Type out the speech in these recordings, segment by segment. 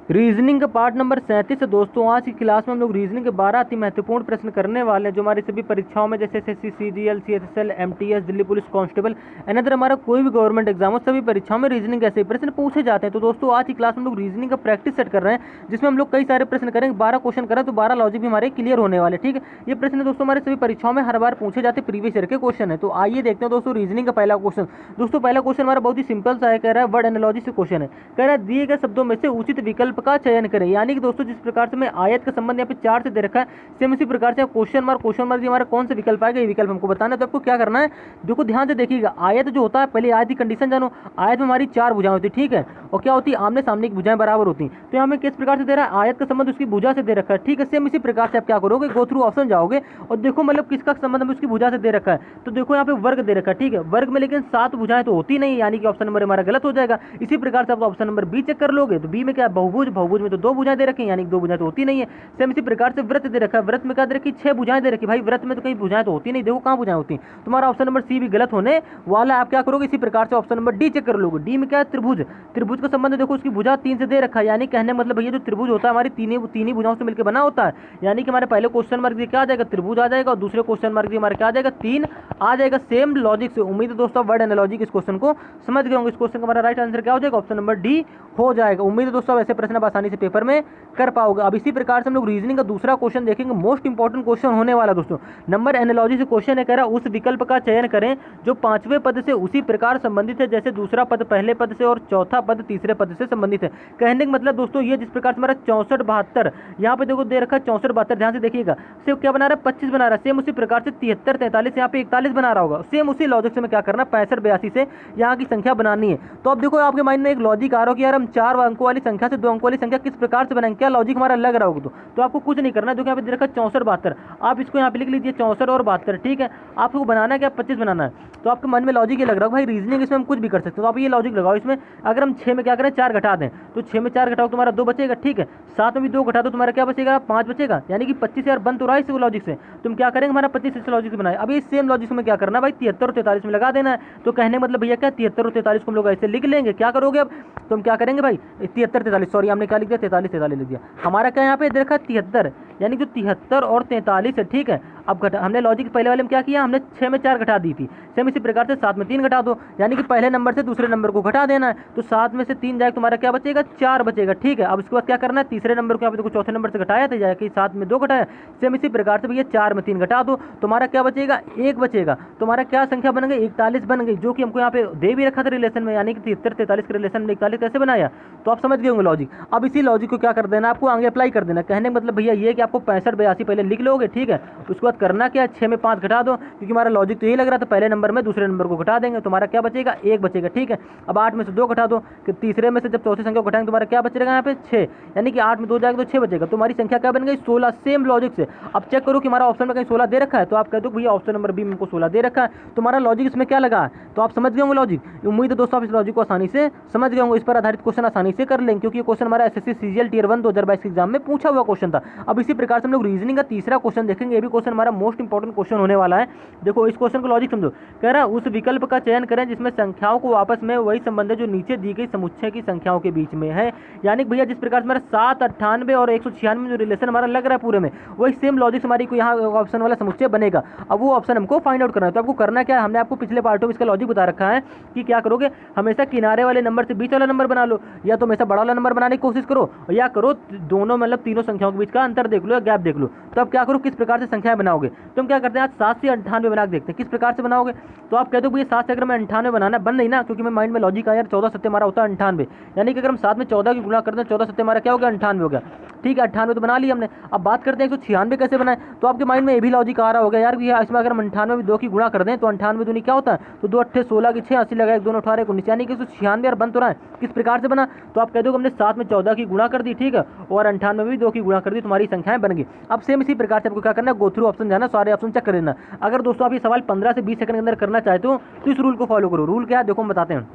Reasoning का part number 37 है दोस्तों। आज की क्लास में हम लोग रीजनिंग के 12 अति महत्वपूर्ण प्रश्न करने वाले हैं जो हमारी सभी परीक्षाओं में जैसे SSC, CGL, CHSL, MTS, Delhi police constable another हमारा कोई भी गवर्नमेंट एग्जाम हो, सभी परीक्षाओं में रीजनिंग ऐसे ही प्रश्न पूछे जाते हैं। तो दोस्तों आज की क्लास में हम लोग रीजनिंग का प्रैक्टिस सेट कर रहे हैं जिसमें हम लोग कई सारे प्रश्न करेंगे। 12 क्वेश्चन करें तो 12 लॉजिक भी हमारे क्लियर होने वाले। ठीक है, ये प्रश्न दोस्तों हमारे सभी परीक्षाओं में हर बार पूछे जाते प्रीवियस ईयर के क्वेश्चन है। तो आइए देखते हैं दोस्तों रीजनिंग का पहला क्वेश्चन। दोस्तों पहला क्वेश्चन हमारा बहुत ही सिंपल सा है, कह रहा है वर्ड एनालॉजी से क्वेश्चन है। कह रहा है दिए गए शब्दों में से उचित विकल्प का चयन करें। यानी कि दोस्तों जिस प्रकार से मैं आयत का संबंध यहाँ पे 4 से दे रखा है, सेम इसी प्रकार से क्वेश्चन मार्क हमारा कौन सा विकल्प आएगा, ये विकल्प हमको बताना है। तो आपको क्या करना है, देखो ध्यान से देखिएगा। आयत जो होता है, पहले आयत की कंडीशन जानो। आयत में हमारी 4 भुजाएं होती है, ठीक है, और क्या होती है, आमने सामने की भुजाएं बराबर होती हैं। तो यहाँ में किस प्रकार से दे रहा है, आयत का संबंध उसकी भुजा से दे रखा है, ठीक है। सेम इसी प्रकार से आप क्या करोगे, गो थ्रू ऑप्शन जाओगे और देखो मतलब किसका संबंध हमें उसकी भुजा से दे रखा है। तो देखो यहाँ पे वर्ग दे रखा है, ठीक है, वर्ग में लेकिन 7 भुजाएं तो होती नहीं, यानी कि ऑप्शन नंबर हमारा गलत हो जाएगा। इसी प्रकार से आप ऑप्शन नंबर बी चेक कर लोगे तो बी में क्या है, बहुभुज, बहुभुज में तो 2 भुजाएं दे रखी हैं, यानी कि 2 भुजाएं तो होती नहीं है। सेम इसी प्रकार से व्रत दे रखा है, व्रत में क्या दे रखी, 6 भुजाएं दे रखी। भाई व्रत में तो कहीं भुजाएं तो होती नहीं, देखो कहाँ भुजाएं होती हैं। तुम्हारा ऑप्शन नंबर सी भी गलत होने वाला है। आप क्या करोगे, इसी प्रकार से ऑप्शन नंबर डी चेक कर लोगे। डी में क्या है, त्रिभुज, त्रिभुज का संबंध देखो उसकी भुजा 3 से दे रखा है, यानी कहने मतलब भैया जो त्रिभुज होता है हमारी तीन ही भुजाओं से मिलकर बना होता है। यानी कि हमारे पहले क्वेश्चन मार्क क्या आ जाएगा, त्रिभुज आ जाएगा, और दूसरे क्वेश्चन मार्क हमारे क्या आ जाएगा, 3 आ जाएगा। सेम लॉजिक से उम्मीद है दोस्तों वर्ड एनालॉजी इस क्वेश्चन को समझ गए होंगे। इस क्वेश्चन का हमारा राइट आंसर क्या हो जाएगा, ऑप्शन नंबर डी हो जाएगा। उम्मीद है दोस्तों ऐसे प्रश्न आप आसानी से पेपर में कर पाओगे। अब इसी प्रकार से हम लोग रीजनिंग का दूसरा क्वेश्चन देखेंगे, मोस्ट इंपॉर्टेंट क्वेश्चन होने वाला दोस्तों। नंबर एनालॉजी से क्वेश्चन है, कह रहा उस विकल्प का चयन करें जो 5वें पद से उसी प्रकार संबंधित है जैसे दूसरा पद पहले पद से और चौथा पद तीसरे पद से संबंधित है। कहने का मतलब दोस्तों ये जिस प्रकार से हमारा 64 72 यहाँ पे देखो दे रखा है 64 72, ध्यान से देखिएगा। सिर्फ क्या बना रहा है, 25 बना रहा है। सेम उसी प्रकार से 73 43 यहाँ पे 41 बना रहा होगा। सेम उसी लॉजिक से मैं क्या करना, 65 82 से यहाँ की संख्या बनानी है। तो अब देखो आपके माइंड में एक लॉजिक आ रहा हो कि यार हम 4 अंकों वाली संख्या से 2 अंकों वाली संख्या किस प्रकार से बनाएंगे, क्या लॉजिक हमारा लग रहा होगा। तो आपको कुछ नहीं करना है, देखो यहाँ पे दे रखा है 64 72, आप इसको यहाँ पे लिख लीजिए 64 और 72, ठीक है। आपको बनाना है क्या, 25 बनाना है। तो आपके मन में लॉजिक ये लग रहा है भाई रीजनिंग इसमें हम कुछ भी कर सकते हैं। तो आप ये लॉजिक लगाओ इसमें, अगर हम 6 में क्या करें 4 घटा दें तो 6 में 4 घटाओ तुम्हारा 2 बचेगा, ठीक है। 7 में भी 2 घटा दो तुम्हारा क्या बचेगा, 5 बचेगा, यानी कि 25 यार बन तो रहा है इस लॉजिक से। तुम क्या करेंगे, हमारा 25 इस लॉजिक से बनाए। अब इस सेम लॉजिक में क्या करना है भाई, 73 और 43 में लगा देना है। तो कहने मतलब भैया क्या 73 और 43 को हम लोग ऐसे लिख लेंगे। क्या करोगे अब, तुम क्या करेंगे भाई 73 43, सॉरी हमने क्या लिख दिया 43 43 लिख दिया। हमारा क्या यहाँ पे देखा 73, यानी जो 73 और 43 है, ठीक है। अब घटा, हमने लॉजिक पहले वाले में क्या किया, हमने 6 में 4 घटा दी थी। सेम इसी प्रकार से 7 में 3 घटा दो, यानी कि पहले नंबर से दूसरे नंबर को घटा देना है। तो 7 में से 3 जाएगा तुम्हारा क्या बचेगा, 4 बचेगा, ठीक है। अब इसके बाद क्या करना है, तीसरे नंबर को यहाँ पे देखो चौथे नंबर से घटाया था, जाएगा कि 7 में 2 घटाया। सेम इसी प्रकार से भैया 4 में 3 घटा दो, तुम्हारा क्या बचेगा, 1 बचेगा। तुम्हारा क्या संख्या बन गई, 41 बन गई, जो कि हमको यहाँ पे दे भी रखा था रिलेशन में, यानी कि 73 43 के रिलेशन में 41 कैसे बनाया। तो आप समझ गए होंगे लॉजिक। अब इसी लॉजिक को क्या कर देना, आपको आगे अप्लाई कर देना। कहने का मतलब भैया ये कि आपको 65 82 पहले लिख लोगे, ठीक है। उसके बाद करना क्या, 6 में 5 घटा दो, क्योंकि हमारा लॉजिक तो यही लग रहा था पहले नंबर में दूसरे नंबर को घटा देंगे, तुम्हारा क्या बचेगा, 1 बचेगा, ठीक है। अब 8 में से 2 घटा दो, कि तीसरे में से जब चौथी संख्या को घटाएंगे तुम्हारा क्या बचेगा यहाँ पे 6, यानी कि 8 में 2 जाएगा तो 6 बचेगा। तुम्हारी संख्या क्या बन गई 16। सेम लॉजिक से अब चेक करो कि हमारा ऑप्शन में कहीं 16 दे रखा है, तो आप कहते हो भैया ऑप्शन नंबर बी में हमको 16 दे रखा है। तुम्हारा लॉजिक इसमें क्या लगा है, तो आप समझ गए होंगे लॉजिक। उम्मीद है दोस्तों आप इस लॉजिक को आसानी से समझ गए होंगे। इस पर आधारित क्वेश्चन आसानी से कर लेंगे, क्योंकि ये क्वेश्चन हमारा एसएससी सीजीएल टियर 1 2022 के एग्जाम में पूछा हुआ क्वेश्चन था। अब इसी प्रकार से हम लोग रीजनिंग का तीसरा क्वेश्चन देखेंगे। ये भी क्वेश्चन हमारा मोस्ट इंपॉर्टेंट क्वेश्चन होने वाला है। देखो इस क्वेश्चन को लॉजिक समझो। कह रहा है उस विकल्प का चयन करें जिसमें संख्याओं को आपस में वही संबंध है जो नीचे दी गई समुच्चय की संख्याओं के बीच में है। यानी भैया जिस प्रकार से हमारा 7 98 और 196 जो रिलेशन हमारा लग रहा है पूरे में, वही सेम लॉजिक हमारी को यहाँ ऑप्शन वाला समुच्चय बनेगा। अब वो ऑप्शन हमको फाइंड आउट करना है। तो आपको करना क्या है, हमने आपको पिछले पार्टों में इसका लॉजिक बता रखा है कि क्या करोगे, हमेशा किनारे वाले नंबर से बीच वाला नंबर बना लो, या तो हमेशा बड़ा वाला नंबर बनाने की कोशिश करो, या करो दोनों मतलब तीनों संख्याओं के बीच का अंतर देख लो या गैप देख लो। तो अब क्या करो, किस प्रकार से संख्याएं बनाओगे। तुम क्या करते हैं, आज 7 से 98 बना के देखते हैं किस प्रकार से बनाओगे। तो आप कहते हो भैया 7 से अगर मैं 98 बनाना बन नहीं ना, क्योंकि मैं माइंड में लॉजिक आया 14 सत्ते हमारा होता है 98, यानी कि अगर हम 7 में 14 की गुणा करते हैं 14 सत्ते हमारा क्या हो गया 98 हो गया, ठीक है। 98 तो बना लिया हमने। अब बात करते हैं 196 कैसे बनाए। तो आपके माइंड में ये भी लॉजिक आ रहा होगा यार कि इसमें अगर हम 98 में 2 की गुणा कर दें तो 98 दूनी क्या होता है, तो 2 8 16 की 6 80 लगा 1 2 18 19, यानी कि 196 यार बन तो रहा है। किस प्रकार से बना, तो आप कह दो हमने 7 में 14 की गुणा कर दी, ठीक है, और 98 में भी 2 की गुणा कर दी, तुम्हारी संख्याएं बन गई। अब सेम इसी प्रकार से आपको क्या करना है, गो थ्रू ऑप्शन जाना, सारे ऑप्शन चेक कर लेना। अगर दोस्तों आप ये सवाल 15 से 20 सेकंड के अंदर करना चाहते हो तो इस रूल को फॉलो करो। रूल क्या है देखो हम बताते हैं।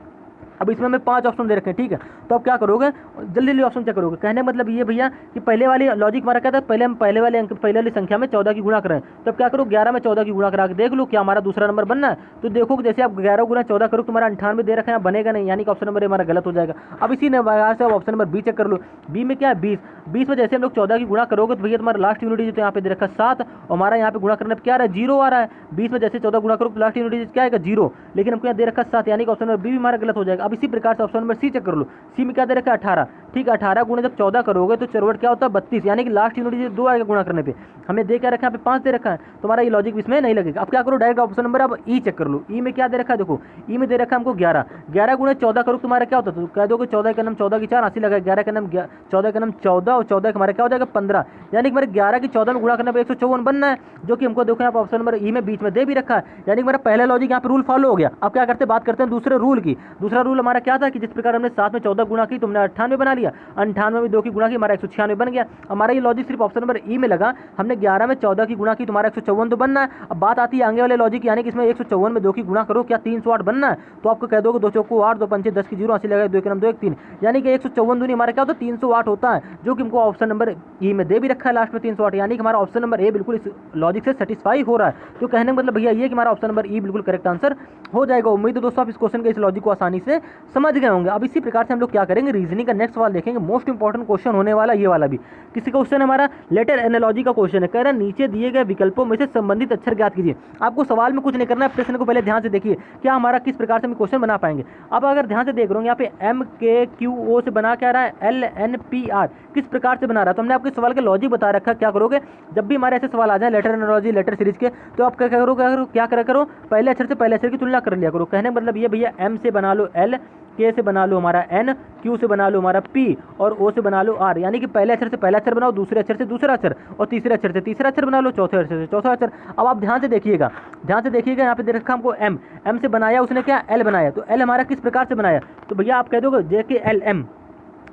अब इसमें हमें 5 ऑप्शन दे रखे हैं, ठीक है। तो अब क्या करोगे, जल्दी जल्दी ऑप्शन क्या करोगे। कहने का मतलब ये भैया कि पहले वाली लॉजिक हमारा क्या था, पहले हम पहले वाले अंक पहले वाली संख्या में 14 की गुणा करें। तो अब क्या करो, 11 में 14 की गुणा करा के देख लो क्या हमारा दूसरा नंबर बनना है। तो देखो कि जैसे आप 11 गुना 14 करो, तुम्हारा 98 दे रखा है, बनेगा नहीं, यानी कि ऑप्शन नंबर हमारा गलत हो जाएगा। अब इसी नंबर से ऑप्शन नंबर बी चेक कर लो। बी में क्या है 20, 20 में जैसे हम लोग 14 की गुणा करोगे तो भैया तुम्हारा लास्ट यूनिट डिजिट यहाँ पे दे रखा है 7, और हमारा यहाँ पे गुणा करने पर क्या आ रहा है, 0 आ रहा है। 20 में जैसे 14 गुणा करो तो लास्ट यूनिट डिजिट क्या आएगा, 0, लेकिन हमको यहाँ दे रखा है 7, यानी कि ऑप्शन नंबर बी भी हमारा गलत हो जाएगा। अब इसी प्रकार से ऑप्शन नंबर सी चेक कर लो। सी में क्या दे रखा है 18, ठीक है। 18 गुणे जब 14 करोगे तो चरवट क्या होता है 32, यानी कि लास्ट यूनिट डिजिट 2 आएगा गुणा करने पे। हमें दे क्या रखा है, यहाँ पे 5 दे रखा है, तुम्हारा ये लॉजिक इसमें नहीं लगेगा। अब क्या करो, डायरेक्ट ऑप्शन नंबर अब ई चेक कर लो। ई में क्या दे रखा है, देखो ई में दे रखा है हमको 11, 11 गुणे 14 करो तुम्हारा क्या होता है, तो कह दो कि 14 का नाम 14 की 4 80 लगा, 11 का नाम 14 का नाम 14, और 14 हमारा क्या हो जाएगा 15, यानी कि हमारे 11 की 14 में गुणा करने पर 154 बनना है, जो कि हमको देखो यहाँ पर ऑप्शन नंबर ई में बीच में दे भी रखा है, यानी कि हमारा पहला लॉजिक यहाँ पे रूल फॉलो हो गया। अब क्या करते हैं, बात करते हैं दूसरे रूल की। दूसरा रूल हमारा क्या था कि जिस प्रकार हमने 7 में 14 गुणा की, तुमने 98 बना लिया, 98 में 2 की गुणा की, हमारा 196 बन गया। हमारा ये लॉजिक सिर्फ ऑप्शन नंबर ई में लगा, हमने 11 में 14 की गुणा की, तुम्हारा 154 तो बनना है। अब बात आती है आगे वाले लॉजिक, यानी कि इसमें 154 में 2 की गुणा करो, क्या 308 बनना है। तो आपको कह दो कि 2 चौको 8, 2 पंचे 10 की 0 80 लगा, 2 के नाम 2 1 3, यानी कि 154 दूनी हमारा क्या होता है 308 होता है, जो कि हमको ऑप्शन नंबर ई में दे भी रखा है लास्ट में 308, यानी कि हमारा ऑप्शन नंबर ए बिल्कुल इस लॉजिक से सेटिस्फाई हो रहा है। तो कहने का मतलब भैया ये कि हमारा ऑप्शन नंबर ई बिल्कुल करेक्ट आंसर हो जाएगा। उम्मीद है दोस्तों आप इस क्वेश्चन के इस लॉजिक को आसानी से समझ गए होंगे। अब इसी प्रकार से हम लोग क्या करेंगे, रीजनिंग का नेक्स्ट सवाल देखेंगे। मोस्ट इंपॉर्टेंट क्वेश्चन होने वाला ये वाला भी किसी क्वेश्चन हमारा लेटर एनालॉजी का क्वेश्चन है। कह रहा है नीचे दिए गए विकल्पों में से संबंधित अक्षर ज्ञात कीजिए। आपको सवाल में कुछ नहीं करना है, प्रश्न को पहले ध्यान से देखिए क्या हमारा किस प्रकार से हम क्वेश्चन बना पाएंगे। अब अगर ध्यान से देख रहे हो यहाँ पे एम के क्यू ओ से बना क्या रहा है, एल एन पी आर किस प्रकार से बना रहा है। तो हमने आपके सवाल का लॉजिक बता रखा है। क्या करोगे, जब भी हमारे ऐसे सवाल आ जाए लेटर एनालॉजी लेटर सीरीज के, तो आप क्या करो क्या करा करो, पहले अक्षर से पहले अक्षर की तुलना कर लिया करो। कहने का मतलब ये भैया एम से बना लो एल, के से बना लो हमारा एन, क्यू से बना लो हमारा पी, और ओ से बना लो आर, यानी कि पहले अक्षर से पहला अक्षर बनाओ, दूसरे अक्षर से दूसरा अक्षर, और तीसरे अक्षर से तीसरा अक्षर बना लो, चौथे अक्षर से चौथा अक्षर। अब आप ध्यान से देखिएगा, यहाँ पे दे रखा हमको एम, एम से बनाया उसने क्या एल बनाया। तो एल हमारा किस प्रकार से बनाया, तो भैया आप कह दोगे जे के एल एम,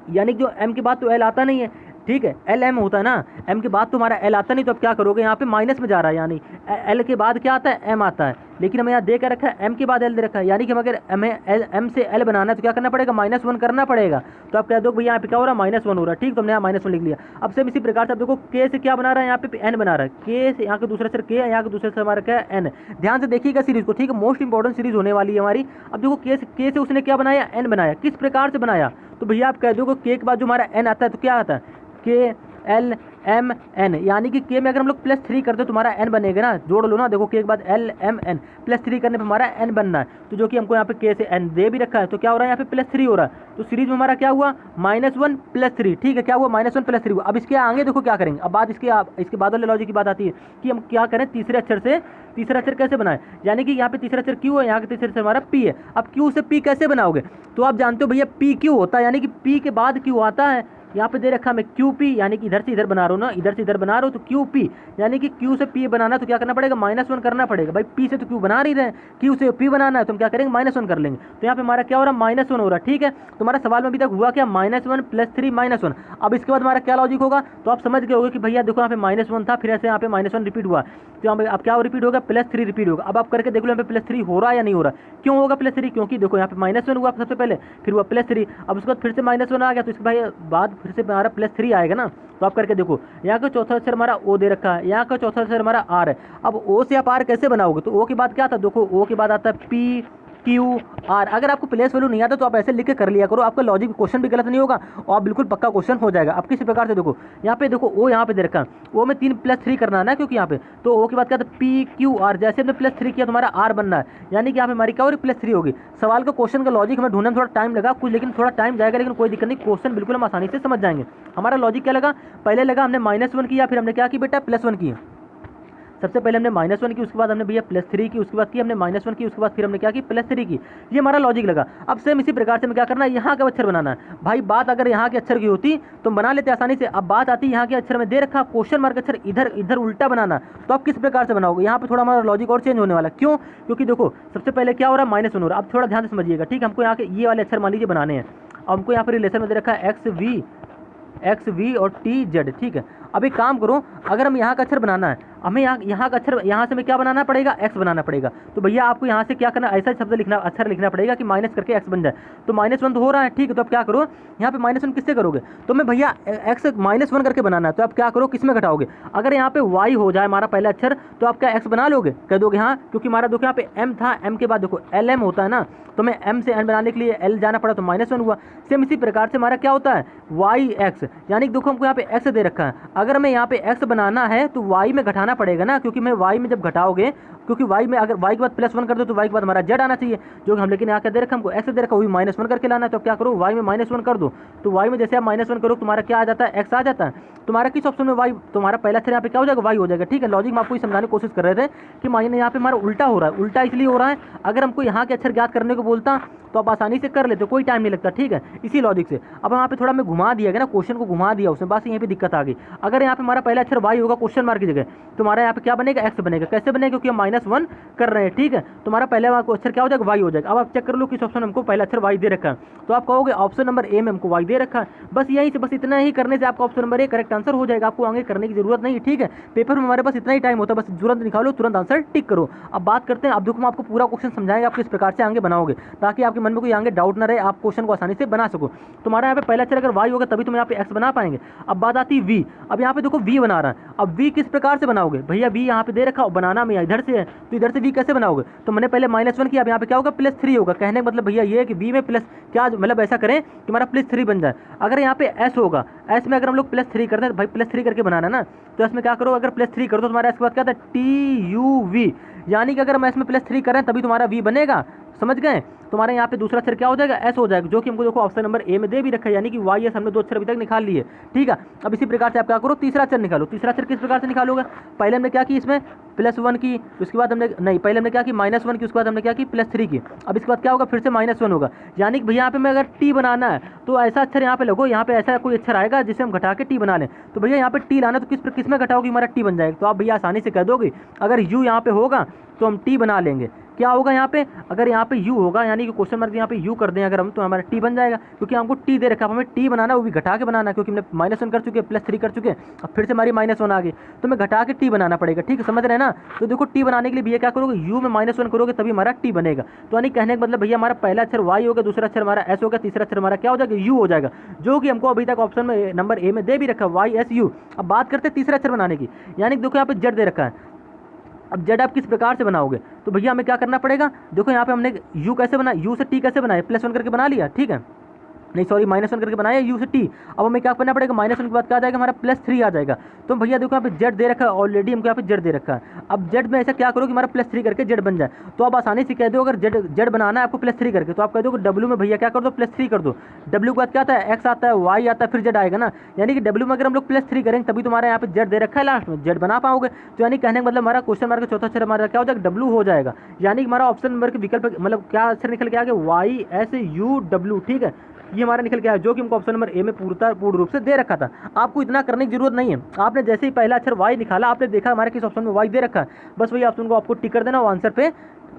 यानी कि जो एम के बाद तो एल आता नहीं है, ठीक है, एल एम होता है ना, एम के बाद तो हमारा एल आता नहीं। तो अब क्या करोगे, यहाँ पे माइनस में जा रहा है, यानी एल के बाद क्या आता है एम आता है, लेकिन हमें यहाँ दे कर रखा है एम के बाद एल दे रखा है, यानी कि हमें अगर एम से एल बनाना है तो क्या करना पड़ेगा, -1 करना पड़ेगा। तो आप कह दो भैया यहाँ पे क्या हो रहा है -1 हो रहा है, ठीक, तो हमने यहाँ -1 लिख लिया। अब सेम इसी प्रकार से आप देखो के से क्या बना रहा है, यहाँ पे एन बना रहा है, के से यहाँ के दूसरे सर के, यहाँ के दूसरे सर हमारा क्या है एन। ध्यान से देखिएगा सीरीज को, ठीक है, मोस्ट इंपॉर्टेंट सीरीज होने वाली है हमारी। अब देखो के से उसने क्या बनाया, एन बनाया, किस प्रकार से बनाया। तो भैया आप कह दो के के बाद जो हमारा एन आता है तो क्या आता है, के एल एम एन, यानी कि के में अगर हम लोग +3 करते तो तुम्हारा एन बनेगा ना, जोड़ लो ना, देखो के के बाद एल एम एन +3 करने पे हमारा एन बनना है। तो जो कि हमको यहाँ पे के से एन दे भी रखा है, तो क्या हो रहा है यहाँ पे +3 हो रहा है। तो सीरीज में हमारा क्या हुआ -1 +3, ठीक है, क्या हुआ -1 +3 हुआ। अब इसके आगे देखो क्या करेंगे, अब बात इसके बाद वाले लॉजिक की बात आती है कि हम क्या करें, तीसरे अक्षर से तीसरा अक्षर कैसे बनाए, यानी कि यहाँ पे तीसरा अक्षर क्यू है, यहाँ के तीसरे अक्षर हमारा पी है। अब क्यू से पी कैसे बनाओगे, तो आप जानते हो भैया पी क्यू होता है, यानी कि पी के बाद क्यू आता है। यहाँ पे दे रखा मैं क्यू पी, यानी कि इधर से इधर बना रहा हूँ ना, इधर से इधर बना रहा हूँ, तो क्यू पी, यानी कि क्यू से पी बनाना तो क्या करना पड़ेगा, -1 करना पड़ेगा। भाई पी से तो क्यू बना नहीं रहे, क्यू से पी बनाना है तो हम क्या करेंगे, -1 कर लेंगे। तो यहाँ पे हमारा क्या हो रहा है, -1 हो रहा है, ठीक है। तो हमारा सवाल में अभी तक हुआ क्या, -1 +3 -1। अब इसके बाद हमारा क्या लॉजिक होगा, तो आप समझ गए होगे कि भैया देखो यहाँ पे -1 था, फिर ऐसे यहाँ पे -1 रिपीट हुआ, तो यहाँ पे अब क्या रिपीट होगा, +3 रिपीट होगा। अब आप करके देख लो यहाँ पे +3 हो रहा है या नहीं हो रहा। क्यों होगा +3, क्योंकि देखो यहाँ पे -1 हुआ सबसे पहले, फिर हुआ +3, अब उसके बाद फिर से -1 आ गया, तो इसके भाई बाद फिर से हमारा +3 आएगा ना। तो आप करके देखो, यहाँ का चौथा अक्षर हमारा ओ दे रखा है, यहाँ का चौथा अक्षर हमारा आर है। अब ओ से आप आर कैसे बनाओगे, तो ओ के बाद क्या आता है, देखो ओ के बाद आता है पी क्यू आर। अगर आपको प्लेस वैल्यू नहीं आता तो आप ऐसे लिख के कर लिया करो, आपका लॉजिक क्वेश्चन भी गलत नहीं होगा और आप बिल्कुल पक्का क्वेश्चन हो जाएगा। अब किसी प्रकार से देखो, यहाँ पे देखो ओ यहाँ पे दे रखा है, ओ में 3 +3 करना है ना, क्योंकि यहाँ पे तो ओ के बाद क्या था पी क्यू आर, जैसे हमने +3 किया तो हमारा आर बनना है, यानी कि यहाँ पे हमारी क्या होगी, +3 होगी। सवाल का क्वेश्चन का लॉजिक हमें ढूंढने में थोड़ा टाइम लगा कुछ, लेकिन थोड़ा टाइम जाएगा, लेकिन कोई दिक्कत नहीं, क्वेश्चन बिल्कुल हम आसानी से समझ जाएंगे। हमारा लॉजिक क्या लगा, पहले लगा हमने -1 किया, फिर हमने क्या की बेटा +1 की। सबसे पहले हमने -1 की, उसके बाद हमने भैया +3 की, उसके बाद की हमने -1 की, उसके बाद फिर हमने क्या की +3 की। ये हमारा लॉजिक लगा। अब सेम इसी प्रकार से हमें क्या करना है, यहाँ का अक्षर बनाना है। भाई बात अगर यहाँ के अक्षर की होती तो हम बना लेते आसानी से। अब बात आती है यहाँ के अक्षर में दे रखा क्वेश्चन मार्क अक्षर इधर इधर उल्टा बनाना, तो आप किस प्रकार से बनाओगे। यहाँ पे थोड़ा हमारा लॉजिक और चेंज होने वाला है। क्यों, क्योंकि देखो सबसे पहले क्या हो रहा है, -1 हो रहा है। अब थोड़ा ध्यान से समझिएगा, ठीक है, हमको यहाँ के ये वाले अक्षर मान लीजिए बनाने हैं। अब हमको यहाँ पर रिलेशन में दे रखा है एक्स वी और टी जेड, ठीक है। अब एक काम करो, अगर हम यहाँ का अक्षर बनाना है, हमें यहाँ का अक्षर, यहाँ से हमें क्या बनाना पड़ेगा, एक्स बनाना पड़ेगा। तो भैया आपको यहाँ से क्या करना, ऐसा शब्द लिखना, अक्षर लिखना पड़ेगा कि माइनस करके एक्स बन जाए। तो -1 तो हो रहा है, ठीक है। तो अब क्या करो, यहाँ पे -1 किससे करोगे, तो मैं भैया एक्स -1 करके बनाना है, तो आप क्या करो, किस में घटाओगे, अगर यहाँ पे वाई हो जाए हमारा पहला अक्षर तो आप क्या एक्स बना लोगे, कह दोगे हाँ, क्योंकि हमारा देखो यहाँ पे एम था, एम के बाद देखो एल एम होता है ना, तो मैं एम से एन बनाने के लिए एल जाना पड़ा तो -1 हुआ। सेम इसी प्रकार से हमारा क्या होता है वाई एक्स, यानी कि देखो हमको यहाँ पे एक्स दे रखा है, अगर मैं यहाँ पे एक्स बनाना है तो वाई में घटाना पड़ेगा ना, क्योंकि मैं वाई में जब घटाओगे, क्योंकि वाई में अगर वाई के बाद +1 कर दो तो वाई के बाद हमारा जेड आना चाहिए, जो कि हम लेकिन यहाँ क्या दे रखा, हमको एक्स दे रखा, वही -1 करके लाना है। तो क्या करो, वाई में -1 कर दो, तो वाई में जैसे आप -1 करो तुम्हारा क्या आ जाता है, एक्स आ जाता है। तुम्हारा किस ऑप्शन में वाई, तुम्हारा पहला अक्षर यहाँ पे क्या हो जाएगा, वाई हो जाएगा, ठीक है। लॉजिक में आपको समझाने की कोशिश कर रहे थे कि माइने यहाँ पे हमारा उल्टा हो रहा है, उल्टा इसलिए हो रहा है, अगर हमको यहाँ के अक्षर ज्ञात करने को बोलता तो आप आसानी से कर लेते, कोई टाइम नहीं लगता, ठीक है, इसी लॉजिक से। अब यहाँ पे थोड़ा मैं घुमा दिया गया ना, क्वेश्चन को घुमा दिया उसमें, बस यहीं पे दिक्कत आ गई। अगर यहाँ पे हमारा पहला अक्षर वाई होगा क्वेश्चन मार्क की जगह, तुम्हारा यहाँ पे क्या बनेगा, एक्स बनेगा। कैसे बनेगा, क्योंकि हम -1 कर रहे हैं, ठीक है। तुम्हारा पहला अक्षर क्या हो जाएगा, वाई हो जाएगा। अब आप चेक कर लो किस ऑप्शन में हमको पहला अक्षर वाई दे रखा है, तो आप कहोगे ऑप्शन नंबर ए में हमको वाई दे रखा है। बस यहीं से, बस इतना ही करने से आपका option number A correct answer हो जाएगा, आपको आगे करने की जरूरत नहीं है, ठीक है। पेपर में हमारे पास इतना ही टाइम होता है, बस तुरंत निकालो, तुरंत आंसर टिक करो। अब बात करते हैं, अब देखो हम आपको पूरा क्वेश्चन समझाएंगे, आप किस प्रकार से आगे बनाओगे, ताकि आपके मन में कोई आगे डाउट ना रहे, आप क्वेश्चन को आसानी से बना सको। तुम्हारा यहाँ पे पहला अक्षर अगर वाई होगा तभी तुम यहाँ पे एक्स बना पाएंगे। अब बात आती है वी, अब यहाँ पे देखो वी बना रहा है, अब वी किस प्रकार से बनाओगे, भैया वी यहाँ पे दे रखा और बनाना में इधर से है, तो इधर से वी कैसे बनाओगे, तो मैंने पहले -1 किया, अब यहाँ पे क्या होगा, +3 होगा। कहने का मतलब भैया ये है कि वी में प्लस क्या, मतलब ऐसा करें कि हमारा +3 बन जाए। अगर यहाँ पे एस होगा, एस में अगर हम लोग +3 करते हैं, भाई +3 करके बनाना ना, तो इसमें क्या करो, अगर +3 कर दो तुम्हारा एस के बाद क्या था, TUV, यानी कि अगर हम एस में +3 करें तभी तुम्हारा वी बनेगा, समझ गए। तुम्हारे यहाँ पे दूसरा अक्षर क्या हो जाएगा, एस हो जाएगा, जो कि हमको देखो ऑप्शन नंबर ए में दे भी रखा है, यानी कि वाई एस हमने 2 अक्षर अभी तक निकाल लिए, ठीक है। अब इसी प्रकार से आप क्या करो, तीसरा अक्षर निकालो। तीसरा अक्षर किस प्रकार से निकालोगे, पहले हमने क्या की, इसमें +1 की, उसके बाद हमने नहीं, पहले हमने क्या की, -1 की, उसके बाद हमने क्या की, +3 की। अब इसके बाद क्या होगा, फिर से -1 होगा, यानी कि भैया यहाँ पे मैं अगर टी बनाना है तो ऐसा अक्षर यहाँ पे लगो, यहाँ पे ऐसा कोई अक्षर आएगा जिसे हम घटा के टी बना लें। तो भैया यहाँ पे टी लाना, तो किस में घटाओगे, हमारा टी बन जाएगा। तो आप भैया आसानी से कह दोगे, अगर यू यहाँ पे होगा तो हम टी बना लेंगे। क्या होगा यहाँ पे, अगर यहाँ पे यू होगा, यानी कि क्वेश्चन मार्क यहाँ पे यू कर दें अगर हम, तो हमारा टी बन जाएगा, क्योंकि हमको टी दे रखा है, हमें टी बनाना है, वो भी घटा के बनाना है, क्योंकि हमने -1 कर चुके, +3 कर चुके, अब फिर से हमारी -1 आ गई, तो मैं घटा के टी बनाना पड़ेगा, ठीक है, समझ रहे हैं ना। तो देखो टी बनाने के लिए भैया क्या करोगे, यू में -1 करोगे तभी हमारा टी बनेगा। तो यानी कहने का मतलब भैया हमारा पहला अक्षर वाई होगा, दूसरा अक्षर हमारा एस होगा, तीसरा अक्षर हमारा क्या हो जाएगा, यू हो जाएगा, जो कि हमको अभी तक ऑप्शन में नंबर ए में दे भी रखा है, YSU। अब बात करते हैं तीसरा अक्षर बनाने की, यानी देखो यहाँ पे जेड दे रखा है। अब जेड आप किस प्रकार से बनाओगे, तो भैया हमें क्या करना पड़ेगा, देखो यहाँ पे हमने यू कैसे बना, यू से टी कैसे बनाया, +1 करके बना लिया, ठीक है, नहीं सॉरी -1 करके बनाया यू से टी। अब हमें क्या करना पड़ेगा, -1 के बाद क्या आ जाएगा, हमारा +3 आ जाएगा। तो भैया देखो यहाँ पे जेड दे रखा है, ऑलरेडी हमको यहाँ पे जेड दे रखा है। अब जेड में ऐसा क्या करो कि हमारा +3 करके जेड बन जाए, तो आप आसानी से कह दो, अगर जेड बनाना है आपको +3 करके, तो आप कह दो कि डब्ल्यू में भैया क्या कर दो, +3 कर दो। डब्ल्यू के बाद क्या आता है, एक्स आता है, वाई आता है, फिर जेड आएगा ना, यानी कि डब्ल्यू में अगर हम लोग +3 करेंगे तभी तुम्हारा यहाँ पे जेड दे रखा है, लास्ट में जेड बना पाओगे। तो यानी कहने का मतलब हमारा क्वेश्चन मार्क का चौथा अक्षर हमारा क्या हो जाएगा, डब्ल्यू हो जाएगा, यानी कि हमारा ऑप्शन नंबर के विकल्प मतलब क्या अक्षर निकल के आ गया, YSUW, ठीक है, ये हमारा निकल के आया, जो कि हमको ऑप्शन नंबर ए में पूर्ण रूप से दे रखा था। आपको इतना करने की जरूरत नहीं है, आपने जैसे ही पहला अक्षर वाई निकाला, आपने देखा हमारे किस ऑप्शन में वाई दे रखा है, बस वही ऑप्शन को आपको टिक कर देना और आंसर पे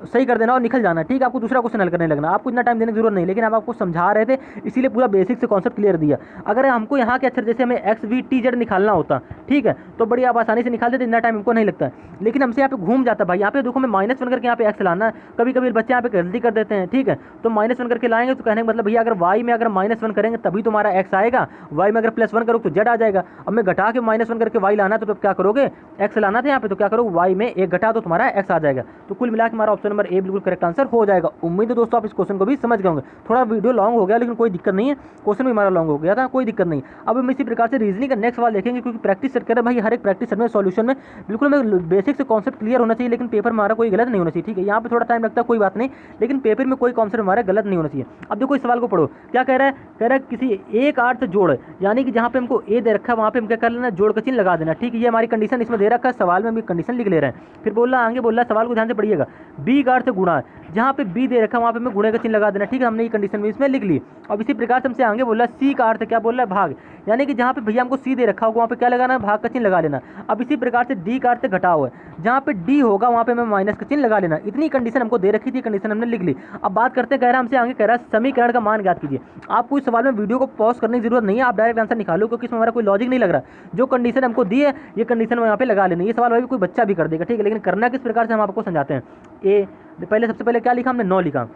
सही कर देना और निकल जाना, ठीक है। आपको दूसरा क्वेश्चन हल करने लगना, आपको इतना टाइम देने की जरूरत नहीं, लेकिन आप आपको समझा रहे थे इसीलिए पूरा बेसिक से कॉन्सेप्ट क्लियर दिया। अगर हमको यहाँ के अक्षर जैसे हमें XVTZ निकालना होता, ठीक है, तो बड़ी आप आसानी से निकाल देते, इतना टाइम हमको नहीं लगता है, लेकिन हमसे यहाँ पे घूम जाता भाई। यहाँ पे देखो मैं -1 करके यहाँ पे एक्स लाना है, कभी कभी बच्चे यहाँ पे गलती कर देते हैं, ठीक है, तो -1 करके लाएंगे, तो कहने का मतलब भैया अगर वाई में अगर -1 करेंगे तभी तुम्हारा एक्स आएगा, वाई में अगर +1 करो तो जेड आ जाएगा। अब मैं घटा के -1 करके वाई लाना, तो क्या करोगे, एक्स लाना था यहाँ पे, तो क्या करोगे, वाई में 1 घटा तो तुम्हारा एक्स आ जाएगा। तो कुल मिला के हमारा ऑप्शन नंबर ए बिल्कुल करेक्ट आंसर हो जाएगा। उम्मीद है दोस्तों आप इस क्वेश्चन को भी समझ गए होंगे। थोड़ा वीडियो लॉन्ग हो गया लेकिन कोई दिक्कत नहीं है, क्वेश्चन भी हमारा लॉन्ग हो गया था, कोई दिक्कत नहीं। अब हम इसी प्रकार से रीजनिंग का नेक्स्ट सवाल देखेंगे, क्योंकि प्रैक्टिस सेट करें भाई, हर एक प्रैक्टिस सेट में सॉल्यूशन में बिल्कुल में बेसिक से कॉन्सेप्ट क्लियर होना चाहिए, लेकिन पेपर में हमारा कोई गलत नहीं होना चाहिए, ठीक है। यहाँ पे थोड़ा टाइम लगता है कोई बात नहीं, लेकिन पेपर में कोई कॉन्सेप्ट हमारा गलत नहीं होना चाहिए। अब देखो इस सवाल को पढ़ो, क्या कह रहा है, कह रहा है किसी एक अर्थ जोड़, यानी कि जहाँ पे हमको ए दे रखा है वहाँ पे हम क्या कर लेना, जोड़ का चिन्ह लगा देना, ठीक है। ये हमारी कंडीशन इसमें दे रखा है, सवाल में हम कंडीशन लिख ले रहे हैं। फिर बोल रहा आगे बोल रहा है, सवाल को ध्यान से पढ़िएगा, बी का अर्थ गुणा, जहाँ पे बी दे रखा है वहाँ पे हमें गुणे का चिन्ह लगा देना, ठीक है। हमने ये कंडीशन भी इसमें लिख ली। अब इसी प्रकार से हमसे आगे बोला सी का अर्थ क्या बोल रहा है, भाग, यानी कि जहाँ पे भैया हमको सी दे रखा होगा वहाँ पे क्या लगाना है, भाग का चिन्ह लगा लेना। अब इसी प्रकार से डी का अर्थ घटाव है, जहाँ पे डी होगा वहाँ पे हमें माइनस का चिन्ह लगा लेना। इतनी कंडीशन हमको दे रखी थी, कंडीशन हमने लिख ली। अब बात करते हैं, कह रहा है हमसे आगे, कह रहा है समीकरण का मान ज्ञात कीजिए। आपको इस सवाल में वीडियो को पॉज करने की जरूरत नहीं है, आप डायरेक्ट आंसर निकालो, क्योंकि इसमें हमारा कोई लॉजिक नहीं लग रहा। जो कंडीशन हमको दी है ये कंडीशन में यहाँ पे लगा लेनी। ये सवाल भाई कोई बच्चा भी कर देगा, ठीक है, लेकिन करना किस प्रकार से हम आपको समझाते हैं। ए पहले सबसे पहले क्या लिखा हमने, 9 लिखा।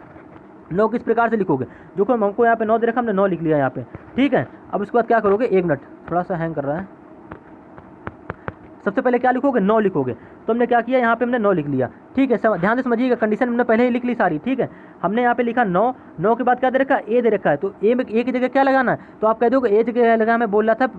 9 किस प्रकार से लिखोगे, जो कि हमको यहाँ पे 9 दे रखा, हमने 9 लिख लिया यहाँ पे, ठीक है। अब उसके बाद क्या करोगे, 1 मिनट, थोड़ा सा हैंग कर रहा है। सबसे पहले क्या लिखोगे, 9 लिखोगे। तो हमने क्या किया, यहाँ पे हमने 9 लिख लिया, ठीक है। ध्यान से समझिएगा, कंडीशन हमने पहले ही लिख ली सारी, ठीक है। हमने यहाँ पे लिखा 9, 9 के बाद क्या दे रखा है, ए दे रखा है। तो ए में ए की जगह क्या लगाना है, तो आप कह दोगे ए जगह लगा, मैं बोल रहा था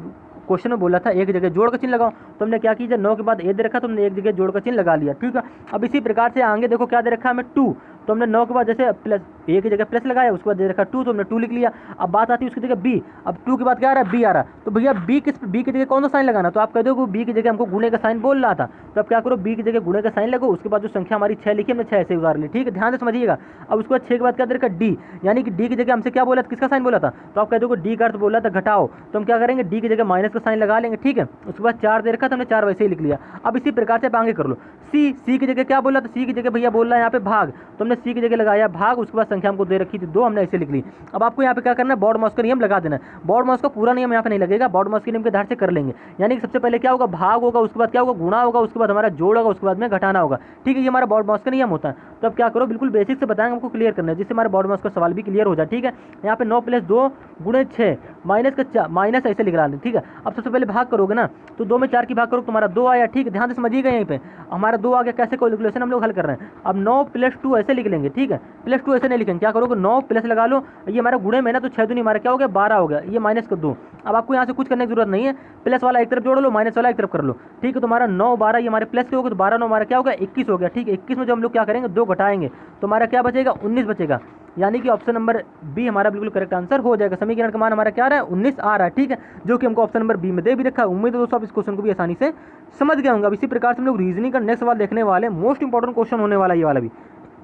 क्वेश्चन में बोला था एक जगह जोड़ का चिन्ह लगाओ। तो हमने क्या किया, 9 के बाद ए दे रखा, तो हमने एक जगह जोड़ का चिन्ह लगा लिया, ठीक है। अब इसी प्रकार से आगे देखो क्या दे रखा है हमें, 2। तो हमने 9 के बाद जैसे प्लस ए की जगह प्लस लगाया, उसके बाद दे रखा 2, तो हमने 2 लिख लिया। अब बात आती है उसकी जगह बी। अब 2 के बाद क्या आ रहा है, बी आ रहा है। तो भैया बी की जगह कौन सा साइन लगाना, तो आप कह दो बी की जगह हमको गुणे का साइन बोल रहा था, तो आप क्या करो, बी की जगह गुणे का साइन लगो। उसके बाद जो संख्या हमारी 6 लिखी हमने 6 से उतार ली, ठीक है। ध्यान से समझिएगा। अब उसके बाद 6 के बाद क्या दे रखा, डी, यानी कि डी की जगह हमसे क्या बोला था, किसका साइन बोला था, तो आप कह दो डी का अर्थ बोला था घटाओ। तो हम क्या करेंगे, डी की जगह माइनस का साइन लगा लेंगे, ठीक है। उसके बाद 4 दे रखा था, हमने 4 वैसे ही लिख लिया। अब इसी प्रकार से आप आगे कर लो। सी की जगह क्या बोला था, सी की जगह भैया बोल रहा है यहाँ पे भाग, तो हमने सी की जगह लगाया भाग। उसके बाद संख्या हमको दे रखी थी 2, हमने ऐसे लिख ली। अब आपको यहाँ पे क्या करना है, बोर्ड माउस का नियम लगा देना है। बोर्ड माउस का पूरा नियम यहाँ पे नहीं लगेगा, बोर्ड माउस के नियम के आधार से कर लेंगे। यानी कि सबसे पहले क्या होगा, भाग होगा, उसके बाद क्या होगा, गुणा होगा, उसके बाद हमारा जोड़ होगा, उसके बाद में घटाना होगा, ठीक है। ये हमारा बोर्ड माउस का नियम होता है। तो अब क्या करो, बिल्कुल बेसिक से बताएंगे, हमको क्लियर करना है, जिससे हमारे बोर्ड माउस का सवाल भी क्लियर हो जाए, ठीक है। यहाँ पे 9 + 2 × 6 माइनस का 4, माइनस ऐसे लिख रहा है, ठीक है। अब सबसे पहले भाग करोगे ना, तो 2 में 4 की भाग करो, तुम्हारा 2 आया, ठीक है। ध्यान से समझिएगा, यहीं पे हमारा 2 आ गया। कैसे कैलकुलेशन हम लोग हल कर रहे हैं। अब 9 + 2 ऐसे लिख लेंगे, ठीक है। +2 ऐसे नहीं लिखेंगे, क्या करोगे, 9 प्लस लगा लो, ये हमारा गुणे में ना, तो 6 दूनी हमारा क्या हो गया, 12 हो गया, ये माइनस कर दो। अब आपको यहाँ से कुछ करने की जरूरत नहीं है, प्लस वाला एक तरफ जोड़ लो, माइनस वाला एक तरफ कर लो, ठीक है। तुम्हारा 9 12 ये हमारे प्लस के हो गए, तो 12 9 हमारा क्या हो गया, 21 हो गया, ठीक है। 21 में जो हम लोग क्या करेंगे, 2 घटाएंगे, तो हमारा क्या बचेगा, 19 बचेगा। यानी कि ऑप्शन नंबर बी हमारा बिल्कुल करेक्ट आंसर हो जाएगा। समीकरण का मान हमारा क्या आ रहा है, 19 आ रहा है, ठीक है, जो कि हमको ऑप्शन नंबर बी में दे भी रखा है। उम्मीद है दोस्तों आप इस क्वेश्चन को भी आसानी से समझ गए होंगे। अब इसी प्रकार से हम लोग रीजनिंग का नेक्स्ट सवाल देखने वाले, मोस्ट इंपॉर्टेंट क्वेश्चन होने वाला ये वाला भी।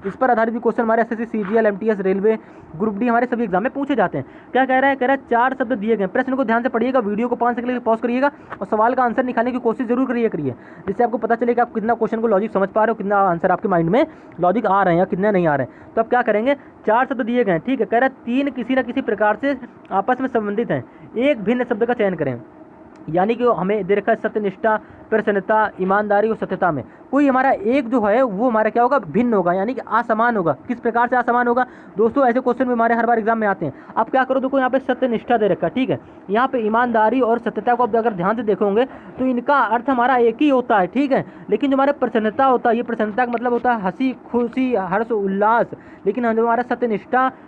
इस पर आधारित भी क्वेश्चन हमारे SSC, CGL, MTS, railway, group D हमारे सभी एग्जाम में पूछे जाते हैं। क्या कह रहा है, कह रहा है 4 शब्द दिए गए, प्रश्न को ध्यान से पढ़िएगा, वीडियो को 5 सेकंड के लिए पॉज करिएगा और सवाल का आंसर निकालने की कोशिश जरूर करिए, जिससे आपको पता चलेगा आप कितना क्वेश्चन को लॉजिक समझ पा रहे हो, कितना आंसर आपके माइंड में लॉजिक आ रहे हैं या कितने नहीं आ रहे हैं। तो अब क्या करेंगे, 4 शब्द दिए गए, ठीक है। कह रहा है 3 किसी न किसी प्रकार से आपस में संबंधित हैं, एक भिन्न शब्द का चयन करें। यानी कि हमें दे रखा है सत्यनिष्ठा, प्रसन्नता, ईमानदारी और सत्यता में कोई हमारा एक जो है वो हमारा क्या होगा, भिन्न होगा, यानी कि असमान होगा। किस प्रकार से असमान होगा दोस्तों, ऐसे क्वेश्चन भी हमारे हर बार एग्जाम में आते हैं। आप क्या करो, देखो यहाँ पे सत्यनिष्ठा दे रखा है, ठीक है। यहाँ पे ईमानदारी और सत्यता को आप अगर ध्यान से देखोगे तो इनका अर्थ हमारा एक ही होता है, ठीक है। लेकिन जो हमारा प्रसन्नता होता है, ये प्रसन्नता का मतलब होता है हंसी खुशी हर्ष उल्लास। लेकिन जो हमारा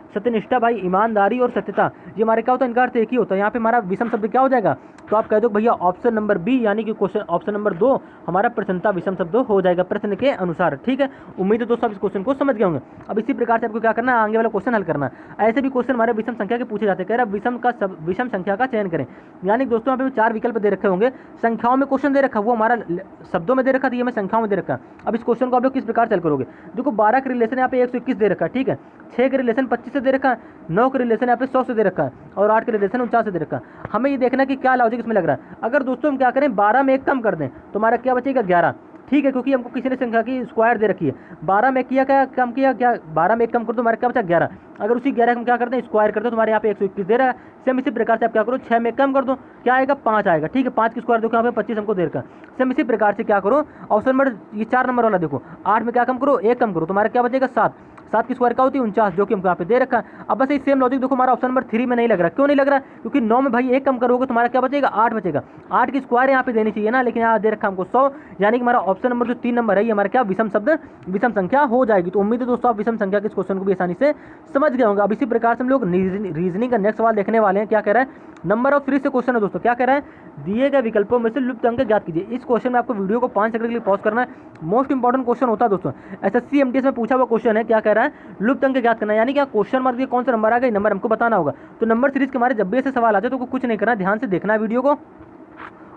सत्यनिष्ठा भाई, ईमानदारी और सत्यता, ये हमारे क्या होता है, इनका अर्थ एक ही होता है। यहाँ पे हमारा विषम शब्द क्या हो जाएगा, तो आप कह दो भैया ऑप्शन नंबर बी, यानी कि क्वेश्चन ऑप्शन नंबर 2 हमारा प्रसन्नता विषम शब्द हो जाएगा प्रश्न के अनुसार, ठीक है। उम्मीद है दोस्तों आप इस क्वेश्चन को समझ गए होंगे। अब इसी प्रकार से आपको क्या करना है, आगे वाला क्वेश्चन हल करना है। ऐसे भी क्वेश्चन हमारे विषम संख्या के पूछे जाते हैं। कह रहा विषम संख्या का चयन करें, यानी दोस्तों यहाँ पे 4 विकल्प दे रखे होंगे, संख्याओं में क्वेश्चन दे रखा, वो हमारा शब्दों में दे रखा था, ये हमें संख्याओं में दे रखा। अब इस क्वेश्चन को आप लोग किस प्रकार चल करोगे, देखो 12 का रिलेशन यहाँ पे 121 दे रखा है, ठीक है। 6 का रिलेशन 25 से दे रखा है, 9 का रिलेशन यहाँ पे 100 से दे रखा है और 8 का रिलेशन 49 से दे रखा है। हमें ये देखना है कि क्या लॉजिक इसमें लग रहा है। अगर दोस्तों हम क्या करें, 12 में 1 कम कर दें तो हमारा क्या बचेगा, 11, ठीक है, क्योंकि हमको किसी ने संख्या की स्क्वायर दे रखी है। 12 में किया क्या कम किया, क्या 12 में 1 कम कर दो, हमारे क्या बचा 11। अगर उसी 11 हम क्या करते हैं, स्क्वायर करते हो, तुम्हारे यहाँ पे 121 दे रहा है। सेम इसी प्रकार से आप क्या करो, 6 में कम कर दो, क्या आएगा 5 आएगा, ठीक है। 5 की स्क्वायर देखो यहाँ पे 25 हमको दे रखा। सेम इसी प्रकार से क्या करो, ऑप्शन नंबर ये 4 नंबर वाला देखो, 8 में क्या कम करो, 1 कम करो, तुम्हारा क्या बचेगा 7। 7 की स्क्वायर क्या होती है 49, जो कि हमको यहाँ पे दे रखा है। अब बस ये सेम लॉजिक देखो हमारा ऑप्शन नंबर 3 में नहीं लग रहा। क्यों नहीं लग रहा, क्योंकि 9 में भाई 1 कम करोगे तुम्हारा क्या बचेगा, 8 बचेगा। 8 की स्क्वायर यहाँ पे देनी चाहिए ना, लेकिन यहाँ दे रखा हमको 100, यानी कि हमारा ऑप्शन नंबर जो 3 नंबर है ये हमारा क्या विषम शब्द विषम संख्या हो जाएगी। तो उम्मीद है दोस्तों आप विषम संख्या के इस क्वेश्चन को भी आसानी से समझ गए होंगे। अब इसी प्रकार से हम लोग रीजनिंग का नेक्स्ट सवाल देखने वाले हैं। क्या कह रहा है, नंबर ऑफ 3 से क्वेश्चन है दोस्तों। क्या कह रहा है, दिए गए विकल्पों में से लुप्त अंक ज्ञात कीजिए। इस क्वेश्चन में आपको वीडियो को 5 सेकंड के लिए पॉज करना है। मोस्ट इंपॉर्टेंट क्वेश्चन होता है दोस्तों, एसएससी एमटीएस में पूछा हुआ क्वेश्चन है। क्या कह रहा है, लुप्त अंक ज्ञात करना, यानी क्या क्वेश्चन मार्क कौन सा नंबर आ गया, नंबर हमको बताना होगा। तो नंबर सीरीज के हमारे जब भी ऐसे सवाल आते हैं तो कुछ नहीं करना, ध्यान से देखना है वीडियो को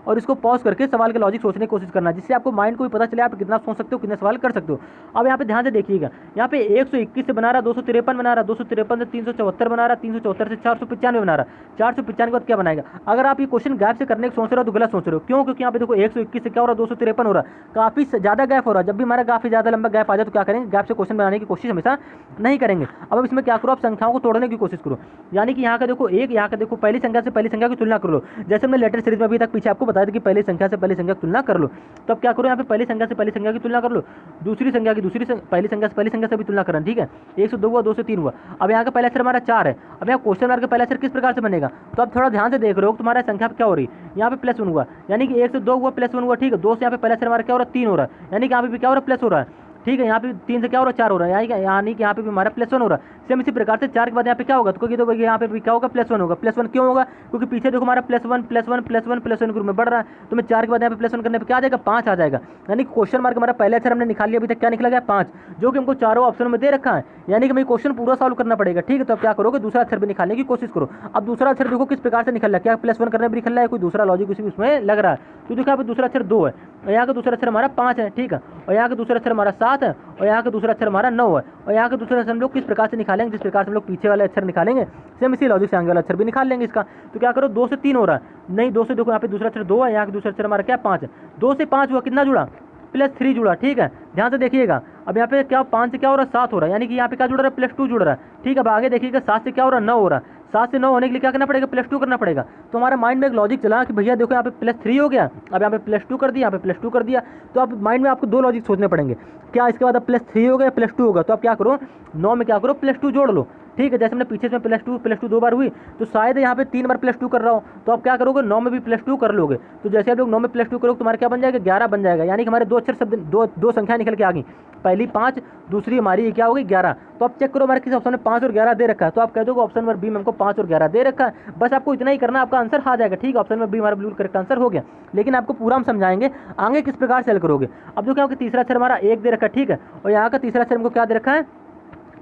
और इसको पॉज करके सवाल के लॉजिक सोचने की कोशिश करना, जिससे आपको माइंड को भी पता चले आप कितना सोच सकते हो, कितने सवाल कर सकते हो। अब यहाँ पे ध्यान से देखिएगा, यहाँ पे 121 से बना रहा, 253 बना रहा, 253 से 374 बना रहा, 374 से 495 बना रहा, 495 के बाद क्या बनाएगा। अगर आप ये क्वेश्चन गैप से करने की सोच रहे हो तो गलत सोच रहे हो। क्यों? क्योंकि यहाँ पे देखो 121 से क्या हो रहा है, 253 हो रहा है, काफी ज़्यादा गैप हो रहा है। जब भी हमारा काफी ज़्यादा लंबा गैप आ जाए तो क्या करेंगे, गैप से क्वेश्चन बनाने की कोशिश हमेशा नहीं करेंगे। अब इसमें क्या करो, आप संख्याओं को तोड़ने की कोशिश करो, यानी कि यहाँ का देखो एक, यहाँ का देखो पहली संख्या से पहली संख्या की तुलना कर लो। जैसे हमने लेटर सीरीज में अभी तक पीछे आपको बताया था कि पहली संख्या से पहली संख्या की तुलना कर लो। तो अब क्या करो, यहाँ पे पहली संख्या से पहली संख्या की तुलना कर लो, दूसरी संख्या की पहली संख्या से पहली संख्या से भी तुलना करना, ठीक है। 1 से 2 हुआ, 2 से 3 हुआ। अब यहाँ का पहला अक्षर हमारा 4 है। अब यहाँ क्वेश्चन मार्क का पहला अक्षर किस प्रकार से बनेगा, तो आप थोड़ा ध्यान से देख रहे हो तुम्हारा संख्या क्या हो रही है। यहाँ पे +1 हुआ, यानी कि 1 से 2 हुआ, +1 हुआ, ठीक है। 2 से यहाँ पे पहला अक्षर हमारा क्या हो रहा है, 3 हो रहा है, यानी कि यहाँ पे भी क्या हो रहा है, प्लस हो रहा है, ठीक है। यहाँ पे 3 से क्या हो रहा है, 4 हो रहा है, यानी कि यहाँ पे भी हमारा +1 हो रहा है। सेम इसी प्रकार से 4 के बाद यहाँ पे क्या होगा, तो यहाँ पे भी क्या होगा, +1 होगा। +1 क्यों होगा, क्योंकि पीछे देखो हमारा +1 ग्रुप में बढ़ रहा है, तो मैं 4 के बाद यहाँ पे +1 करने पे क्या आ जाएगा, 5 आ जाएगा। यानी क्वेश्चन मार्क हमारा पहले अक्षर हमने निकाल लिया, अभी तक क्या निकला गया, 5, जो कि हमको चारों ऑप्शन में दे रखा है। यानी कि हमें क्वेश्चन पूरा सॉल्व करना पड़ेगा, ठीक है। तो अब क्या करोगे, दूसरा अक्षर भी निकालने की कोशिश करो। अब दूसरा अक्षर देखो किस प्रकार से निकल रहा है, क्या +1 करने भी निकल रहा है, कोई दूसरा लॉजिक उसमें लग रहा है। तो देखो यहाँ पे दूसरा अक्षर 2 है, और यहाँ का दूसरा अक्षर हमारा 5 है, ठीक है। और यहाँ का दूसरा अक्षर हमारा 7 है, और यहाँ का दूसरा अक्षर हमारा 9 है। और यहाँ का दूसरा अक्षर हम लोग किस प्रकार से निकालेंगे, जिस प्रकार से हम लोग पीछे वाले अक्षर निकालेंगे, सेम इसी लॉजिक से आगे वाला अक्षर भी निकाल लेंगे इसका। तो क्या करो, 2 से 3 हो रहा है, नहीं 2 से देखो यहाँ पे दूसरा अक्षर 2 है, यहाँ का दूसरा अक्षर हमारा क्या 5 है। 2 से 5 हुआ, कितना जुड़ा, +3 जुड़ा, ठीक है। ध्यान से देखिएगा, अब यहाँ पे क्या 5 से क्या हो रहा है, 7 हो रहा है, यानी कि यहाँ पे क्या जुड़ रहा है, +2 जुड़ रहा है, ठीक है। अब आगे देखिएगा 7 से क्या हो रहा है, 9 हो रहा है। 7 से 9 होने के लिए क्या करना पड़ेगा, +2 करना पड़ेगा। तो हमारा माइंड में एक लॉजिक चला कि भैया देखो यहाँ पे +3 हो गया, अब यहाँ पे +2 कर दिया, यहाँ पे +2 कर दिया। तो अब माइंड में आपको 2 लॉजिक सोचने पड़ेंगे, क्या इसके बाद अब +3 हो गया, +2 होगा। तो आप क्या करो, 9 में क्या करो, +2 जोड़ लो, ठीक है। जैसे हमने पीछे में +2 2 बार हुई, तो शायद यहाँ पे 3 बार +2 कर रहा हो, तो आप क्या करोगे, 9 में भी +2 कर लोगे। तो जैसे आप लोग 9 में +2 करोगे, तुम्हारा क्या बन जाएगा, 11 बन जाएगा। यानी कि हमारे 2 अक्षर शब्द, दो संख्या निकल के आ गई, पहली 5, दूसरी हमारी क्या होगी, 11। तो आप चेक करो हमारे किस ऑप्शन में 5 और 11 दे रखा है, तो आप कह दोगे ऑप्शन नंबर बी में हमको 5 और 11 दे रखा है। बस आपको इतना ही करना है, आपका आंसर आ जाएगा, ठीक है। ऑप्शन नंबर बी हमारा बिल्कुल करेक्ट आंसर हो गया। लेकिन आपको पूरा हम समझाएंगे आगे किस प्रकार से हल करोगे। अब जो क्या होगा, तीसरा अक्षर हमारा 1 दे रखा है, ठीक है। और यहाँ का तीसरा अक्षर हमको क्या दे रखा है,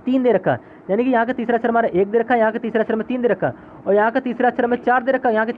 3 दे रखा है, यानी कि यहाँ का तीसरा अक्षर हमारा 1 दे रखा है, यहाँ का तीसरा अक्षर में 3 दे रखा है, और यहाँ का तीसरा अक्षर में 4 दे रखा है, यहाँ के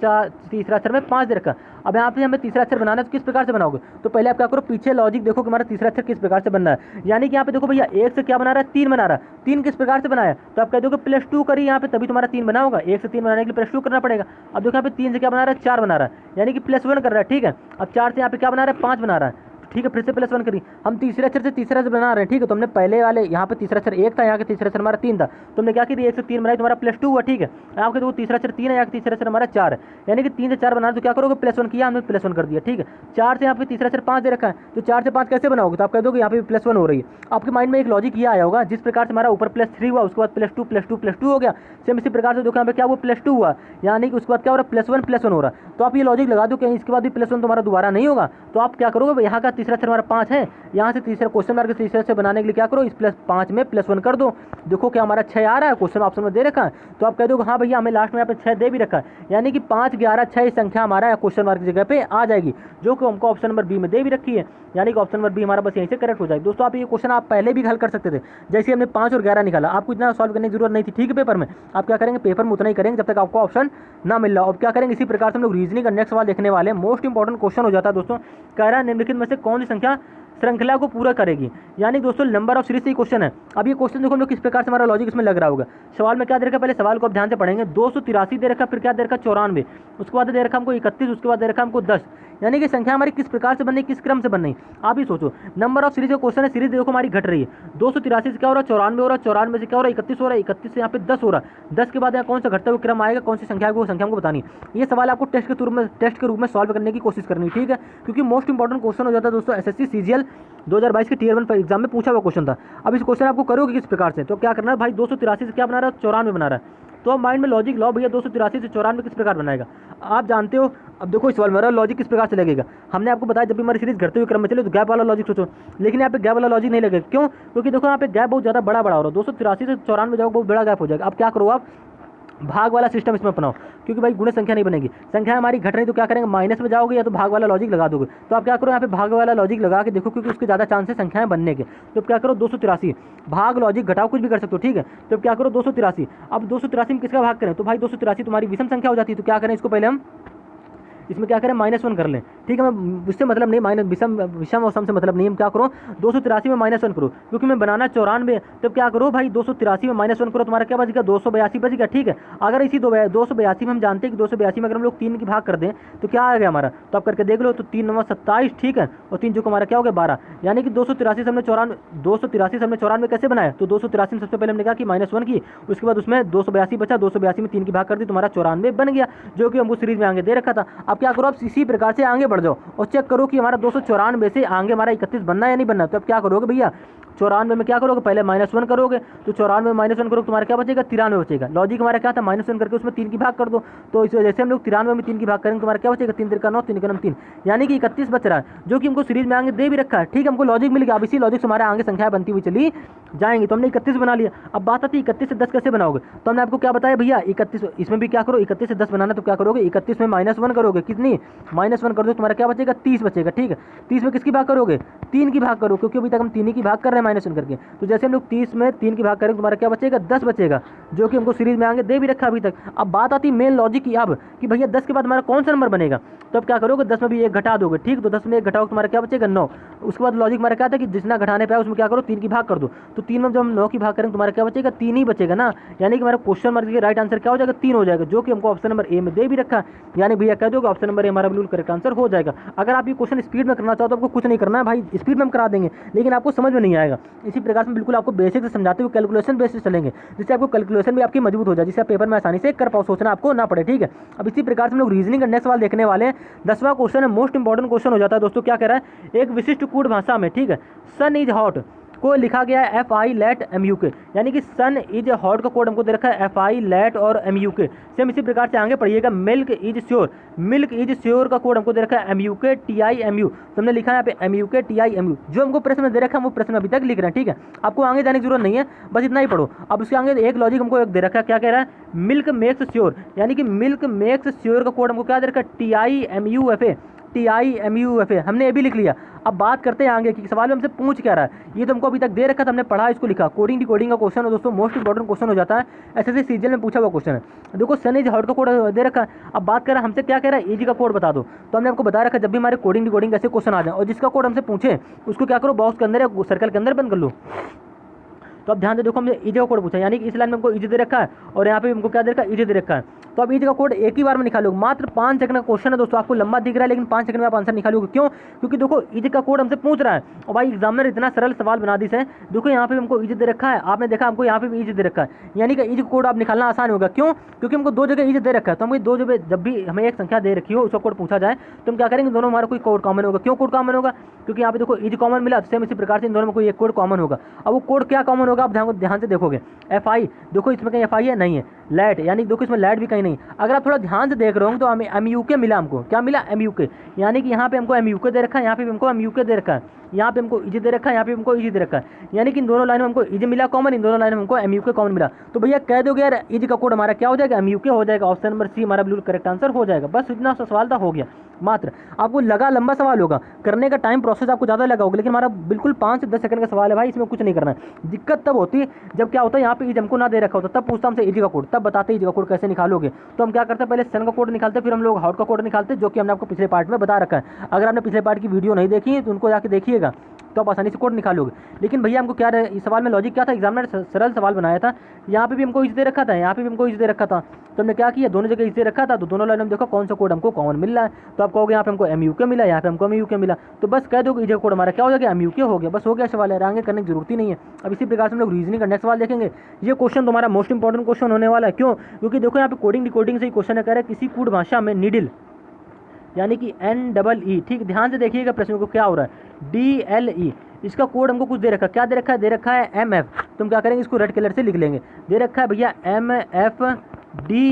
तीसरा अक्षर में 5 दे रखा है। अब यहाँ पे हमें तीसरा अक्षर बनाना है, तो किस प्रकार से बनाओगे, तो पहले आप क्या करो, पीछे लॉजिक देखो कि हमारा तीसरा अक्षर किस प्रकार से बनना है। यानी कि यहाँ पे देखो भैया 1 से क्या बना रहा है, 3 बना रहा है। 3 किस प्रकार से बनाया, तो आप कह दोगे +2 करिए यहाँ पे, तभी तुम्हारा 3 बना होगा। 1 से 3 बनाने के लिए +2 करना पड़ेगा। अब देखो यहाँ पे 3 से क्या बना रहा है, 4 बना रहा है, यानी कि +1 कर रहा है, ठीक है। अब 4 से यहाँ पे क्या बना रहा है, 5 बना रहा है, ठीक है। फिर से +1 करिए, हम तीसरे अक्षर से तीसरा से बना रहे हैं, ठीक है। तो हमने पहले वाले यहाँ पे तीसरा अक्षर 1 था, यहाँ के तीसरा अक्षर हमारा 3 था, तो हमने क्या किया, 1 से 3 बनाई, तुम्हारा +2 हुआ, ठीक है। आपके देखो तीसरा अक्षर 3 है, यहाँ के तीसरा अक्षर हमारा 4 है, यानी कि 3 से 4 बनाना, तो क्या करोगे, +1 किया, हमने +1 कर दिया, ठीक है। 4 से यहाँ पे तीसरा अक्षर 5 दे रखा है, तो 4 से 5 कैसे बनाओगे, तो आप कह दोगे यहाँ पे +1 हो रही है। आपके माइंड में एक लॉजिक ये आया होगा, जिस प्रकार से हमारा ऊपर +3 हुआ, उसके बाद +2 हो गया, सेम इसी प्रकार से देखो यहाँ पे क्या हुआ, +2 हुआ, यानी कि उसके बाद क्या हो रहा है, +1 हो रहा है। तो आप ये लॉजिक लगा दो कहीं इसके बाद भी +1 तुम्हारा दोबारा नहीं होगा। तो आप क्या करोगे, यहाँ का तीसरा अक्षर हमारा 5 है, यहाँ से तीसरा क्वेश्चन मार्क तीसरे से बनाने के लिए क्या करो, इस +5 में +1 कर दो। देखो क्या हमारा 6 आ रहा है, क्वेश्चन ऑप्शन में दे रखा है। तो आप कह दो हाँ भैया हमें लास्ट में यहाँ पे 6 दे भी रखा है, यानी कि 5, 11, 6 संख्या हमारा क्वेश्चन मार्क की जगह पे आ जाएगी, जो कि हमको ऑप्शन नंबर बी में दे भी रखी है। यानी कि ऑप्शन नंबर बी हमारा बस यहीं से करेक्ट हो जाएगी। दोस्तों आप ये क्वेश्चन आप पहले भी हल कर सकते थे, जैसे हमने 5 और 11 निकाला, आपको इतना सॉल्व करने की जरूरत नहीं थी, ठीक है। पेपर में आप क्या करेंगे, पेपर में उतना ही करेंगे जब तक आपको ऑप्शन ना मिल रहा। अब क्या करेंगे, इसी प्रकार से हम लोग रीजनिंग का नेक्स्ट सवाल देखने वाले हैं। मोस्ट इंपॉर्टेंट क्वेश्चन हो जाता है दोस्तों, कह रहा है निम्नलिखित में से कौन सी संख्या श्रृंखला को पूरा करेगी। यानी दोस्तों नंबर ऑफ सीरीज से क्वेश्चन है। अब ये क्वेश्चन देखो हम लोग किस प्रकार से हमारा लॉजिक इसमें लग रहा होगा। सवाल में क्या दे रखा, पहले सवाल को आप ध्यान से पढ़ेंगे। 283 दे रखा, फिर क्या दे रखा, 94, उसके बाद दे रखा हमको 31, उसके बाद दे रखा हमको 10। यानी कि संख्या हमारी किस प्रकार से बननी, किस क्रम से बननी, आप ही सोचो। नंबर ऑफ सीरीज का क्वेश्चन है, सीरीज देखो हमारी घट रही है। 283 से क्या हो रहा है, 94 हो रहा है, 94 से क्या हो रहा है, 31 हो रहा है, 31 से यहाँ पे 10 हो रहा है। 10 के बाद यहाँ कौन सा घटता हुआ क्रम आएगा, कौन सी संख्या को संख्या को बतानी। ये सवाल आपको टेस्ट के रूप में सॉल्व करने की कोशिश करनी, ठीक है, क्योंकि मोस्ट इंपॉर्टेंट क्वेश्चन हो जाता है दोस्तों। एसएससी सीजीएल 2022 के टियर 1 एग्जाम में पूछा हुआ क्वेश्चन था। अब इस क्वेश्चन आपको करोगे किस प्रकार से, तो क्या करना है भाई, 283 से क्या बना रहा है, 94 बना रहा है। तो अब माइंड में लॉजिक लाओ भैया, 283 से 94 किस प्रकार बनाएगा, आप जानते हो। अब देखो इस सवाल में लॉजिक किस प्रकार से लगेगा, हमने आपको बताया जब भी हमारी सीरीज घटते हुए क्रम में चले तो गैप वाला लॉजिक सोचो, लेकिन यहाँ पे गैप वाला लॉजिक नहीं लगेगा। क्यों, क्योंकि देखो यहाँ पे गैप बहुत ज़्यादा बड़ा हो रहा है। 283 से 94 जाओगे बहुत बड़ा गैप हो जाएगा। अब क्या करो, आप भाग वाला सिस्टम इसमें अपनाओ, क्योंकि भाई गुणे संख्या नहीं बनेगी। संख्या हमारी घट रही तो क्या करेंगे, माइनस में जाओगे या तो भाग वाला लॉजिक लगा दोगे। तो आप क्या करो, यहाँ पे भाग वाला लॉजिक लगा के देखो, क्योंकि उसके ज़्यादा चांस है संख्याएं बनने के। तो क्या करो, 283 भाग लॉजिक घटाओ, कुछ भी कर सकते हो, ठीक है। तो क्या करो 283, अब 283 में किसका भाग करें, तो भाई 283 तुम्हारी विषम संख्या हो जाती है। तो क्या करें, इसको पहले हम इसमें क्या करें, -1 कर लें, ठीक है। मैं उससे मतलब नहीं, माइनस विषम और सम से मतलब नहीं, हम क्या करो 283 में -1 करो, क्योंकि मैं बनाना 94, तब क्या करो भाई 283 में -1 करो, तुम्हारा क्या बचेगा 282 बचेगा, ठीक है। अगर इसी 282 में हम जानते हैं कि 282 में अगर हम लोग 3 की भाग कर दें तो क्या आ गया हमारा, तो आप करके देख लो, तो 3 9 27, ठीक है, और 3 जो हमारा क्या हो गया 12, यानी कि 283 से हमने 94 कैसे बनाया, तो 283 में सबसे पहले हमने कहा कि -1 की, उसके बाद उसमें 282 बचा, 282 में 3 की भाग कर दी, तुम्हारा 94 बन गया, जो कि हमको सीरीज में आगे दे रखा था। अब क्या करो, आप इसी प्रकार से आगे बढ़ जाओ और चेक करो कि हमारा 294 से आगे हमारा 31 बनना है या नहीं बनना। तो अब क्या करोगे भैया, 94 में क्या करोगे, पहले -1 करोगे, तो 94 में -1 करोगे, तुम्हारा क्या बचेगा 93 बचेगा। लॉजिक हमारा क्या था, -1 करके उसमें 3 की भाग कर दो, तो इस वजह से हम लोग 93 में 3 की भाग करेंगे, तुम्हारा क्या बचेगा 3 3 9 3 9 3, यानी कि 31 बच रहा है, जो कि हमको सीरीज में आगे दे भी रखा है, ठीक है। हमको लॉजिक मिल गया, अब इसी लॉजिक से हमारे आगे संख्या बनती हुई चली जाएंगी, तो हमने 31 बना लिया। अब बात आती है 31 से 10 कैसे बनाओगे, तो हमने आपको क्या बताया भैया 31, इसमें भी क्या करो 31 से 10 बनाना, तो क्या करोगे 31 में -1 करोगे, कितनी -1 कर दो, तुम्हारा क्या बचेगा 30 बचेगा, ठीक है। 30 में किसकी भाग करोगे, 3 की भाग करो, क्योंकि अभी तक हम 3 की भाग कर रहे हैं -1 करके, तो जैसे हम लोग 30 में 3 की भाग करेंगे तुम्हारा क्या बचेगा 10 बचेगा, जो कि हमको सीरीज में आगे दे भी रखा अभी तक। अब बात आती है मेन लॉजिक की, अब कि भैया 10 के बाद हमारा कौन सा नंबर बनेगा, तो अब क्या करोगे 10 में भी 1 घटा दोगे, ठीक, तो 10 में 1 घटाओगे तुम्हारा क्या बचेगा 9। उसके बाद लॉजिक हमारा क्या था कि जितना घटाने पे उसमें क्या करो 3 की भाग कर दो, तो 3 में जब हम 9 की भाग करेंगे तुम्हारा क्या बचेगा 3 ही बचेगा ना, यानी कि हमारा क्वेश्चन मार्क राइट आंसर क्या हो जाएगा 3 हो जाएगा, जो कि हमको ऑप्शन नंबर ए में दे भी रखा, यानी भैया कह दो कि ऑप्शन नंबर ए हमारा बिल्कुल करेक्ट आंसर हो जाएगा। अगर आप ये क्वेश्चन स्पीड में करना चाहो तो आपको कुछ नहीं करना है भाई, स्पीड में हम करा देंगे, लेकिन आपको समझ में नहीं आएगा। इसी प्रकार से बिल्कुल आपको बेसिक से समझाते हुए कैलकुलेशन बेस से चलेंगे, जिससे आपको कैलकुलेशन भी आपकी मजबूत हो जाए, जिससे आप पेपर में आसानी से कर पाओ, सोचना आपको ना पड़े, ठीक है। अब इसी प्रकार से हम लोग रीजनिंग का नेक्स्ट सवाल देखने वाले हैं। 10वां क्वेश्चन है, मोस्ट इंपॉर्टेंट क्वेश्चन हो जाता है दोस्तों। क्या कह रहा है, एक विशिष्ट कूट भाषा में, ठीक है, सन इज हॉट को लिखा गया है FI लेट MUK, यानी कि सन इज हॉट का कोड हमको दे रखा है FI लेट और MUK। सेम इसी प्रकार से आगे पढ़िएगा, मिल्क इज श्योर का कोड हमको दे रखा है MUK TIMU, तो हमने लिखा है यहाँ पे MUK TIMU, जो हमको प्रश्न में दे रखा है वो प्रश्न अभी तक लिख रहे हैं, ठीक है। आपको आगे जाने की जरूरत नहीं है, बस इतना ही पढ़ो। अब उसके आगे एक लॉजिक हमको एक दे रखा है, क्या कह रहा है, मिल्क मेक्स श्योर, यानी कि मिल्क मेक्स श्योर का कोड हमको क्या दे रखा है TIMUFA, हमने ये भी लिख लिया। अब बात करते हैं आगे कि सवाल में हमसे पूछ क्या रहा है, ये तो हमको अभी तक दे रखा था, हमने पढ़ा, इसको लिखा। कोडिंग डिकोडिंग का क्वेश्चन है दोस्तों, मोस्ट इंपॉर्टेंट क्वेश्चन हो जाता है, ऐसे सीजीएल में पूछा हुआ क्वेश्चन है। देखो सन इज हॉट का कोड दे रखा है। अब बात कर रहा है हमसे क्या कह रहा है, इजी का कोड बता दो, तो हमने आपको बता रखा जब भी हमारे कोडिंग डिकोडिंग ऐसे क्वेश्चन आ जाए और जिसका कोड हमसे पूछे उसको क्या करो, बॉक्स के अंदर या सर्कल के अंदर बंद कर लो। तो अब ध्यान से देखो, हमने ईजे का कोड पूछा, यानी कि इस लाइन में हमको ईजे दे रखा है और यहाँ पे हमको क्या दे रखा है, ईजे दे रखा है। तो अब ईजे का कोड एक ही बार में निकालोगे, मात्र 5 सेकंड का क्वेश्चन है दोस्तों। आपको लंबा दिख रहा है लेकिन 5 सेकंड में आप आंसर निकालोगे, क्यों, क्योंकि देखो ईजे का कोड हमसे पूछ रहा है और भाई एग्जामिनर इतना सरल सवाल बना दी है। देखो यहाँ पे हमको ईजे दे रखा है, आपने देखा हमको यहाँ पे भी ईजे दे रखा है, यानी कि ईजे कोड आप निकालना आसान होगा, क्यों, क्योंकि हमको 2 जगह ईजे दे रखा है। तो हम 2 जगह जब भी हमें एक संख्या दे रखी हो उसका कोड पूछा जाए तो हम क्या करेंगे, दोनों हमारा कोई कोड कॉमन होगा। क्यों कोड कॉमन होगा, क्योंकि यहाँ पे देखो ईजे कॉमन मिला, सेम इसी प्रकार से इन दोनों में कोई एक कोड कॉमन होगा। अब वो कोड क्या कॉमन होगा, आप ध्यान से देखोगे, FI, देखो इसमें कहीं FI है नहीं है, लेट, यानी देखो इसमें लेट भी कहीं नहीं। अगर आप थोड़ा ध्यान से देख रहे हो तो हमें MUK मिला, हमको क्या मिला MUK, यानी कि यहाँ पे हमको MUK दे रखा है, यहाँ पे हमको MUK दे रखा है, यहाँ पे हमको ईजे दे रखा है, यहाँ पे हमको ईजे दे रखा है, यानी कि इन दोनों लाइन में हमको ईजे मिला कॉमन, इन दोनों लाइन में हमको MUK कॉमन मिला। तो भैया कह दोगे यार ईजे का कोड हमारा क्या हो जाएगा, MUK हो जाएगा, ऑप्शन नंबर सी हमारा बिल्कुल करेक्ट आंसर हो जाएगा। बस इतना सा सवाल था, हो गया। मात्र आपको लगा लंबा सवाल होगा, करने का टाइम प्रोसेस आपको ज़्यादा लगा होगा, लेकिन हमारा बिल्कुल 5 से 10 सेकंड का सवाल है भाई, इसमें कुछ नहीं करना है। दिक्कत तब होती है जब क्या होता है, यहाँ पे ईज हमको ना दे रखा होता, तब पूछता हमसे ईजी का कोड, तब बताते ईजी का कोड कैसे निकालोगे। तो हम क्या करते हैं, पहले सन का कोड निकालते, फिर हम लोग हॉट का कोड निकालते, जो कि हमने आपको पिछले पार्ट में बता रखा है। अगर आपने पिछले पार्ट की वीडियो नहीं देखी तो उनको जाके देखिएगा, तो आप आसानी से कोड निकालोगे। लेकिन भैया हमको क्या इस सवाल में लॉजिक क्या था, एग्जामिनर सरल सवाल बनाया था, यहाँ पे भी हमको ईज दे रखा था, यहाँ पे भी हमको ईज दे रखा था, तो हमने क्या किया, दोनों जगह ईज दे रखा था, तो दोनों लाइन में देखो कौन सा कोड हमको कॉमन मिल रहा है। तो आप कहोगे यहाँ पे हमको MUK मिला, यहाँ पे हमको MUK मिला, तो बस कह दो ईज कोड हमारा क्या हो जाएगा, MUK हो गया, बस हो गया सवाल है, आगे करने की जरूरत ही नहीं है। अब इसी प्रकार से हम लोग रीजनिंग का नेक्स्ट सवाल देखेंगे। ये क्वेश्चन तुम्हारा मोस्ट इंपॉर्टेंट क्वेश्चन होने वाला है, क्यों, क्योंकि देखो यहाँ पे कोडिंग डिकोडिंग से ही क्वेश्चन है, कह रहा है किसी कूट भाषा में नीडल, यानी कि NEE, ठीक, ध्यान से देखिएगा प्रश्न को क्या हो रहा है, DLE, इसका कोड हमको कुछ दे रखा है, क्या दे रखा है, दे रखा है MF, तुम क्या करेंगे, इसको रेड कलर से लिख लेंगे, दे रखा है भैया MFDE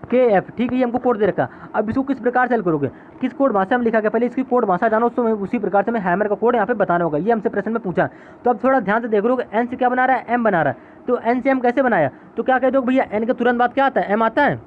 KF, ठीक है, ये हमको कोड दे रखा है। अब इसको किस प्रकार से हल करोगे, किस कोड भाषा में लिखा गया, पहले इसकी कोड भाषा जानो, तो उसी प्रकार से मैं हैमर का कोड यहाँ पे बताना होगा, ये हमसे प्रश्न में पूछा। तो अब थोड़ा ध्यान से देख लो, N से क्या बना रहा है, M बना रहा है, तो N से M कैसे बनाया, तो क्या कहते हो भैया, N के तुरंत बाद क्या आता है, M आता है,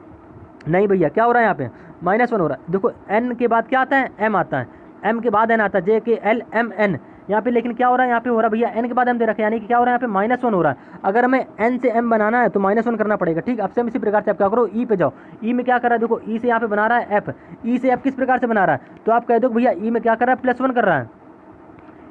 नहीं भैया क्या हो रहा है यहाँ पे, -1 हो रहा है। देखो N के बाद क्या आता है, M आता है, M के बाद N आता है, JKL MM N, यहाँ पे लेकिन क्या हो रहा है, यहाँ पे हो रहा है भैया n के बाद m दे रखा है, यानी कि क्या हो रहा है यहाँ पे -1 हो रहा है। अगर हमें n से m बनाना है तो -1 करना पड़ेगा, ठीक। अब सेम इसी प्रकार से आप क्या करो, e पे जाओ। e में क्या कर रहा है, देखो e से यहाँ पे बना रहा है f, e से f किस प्रकार से बना रहा है, तो आप कह दो भैया e में क्या कर रहा है, +1 कर रहा है।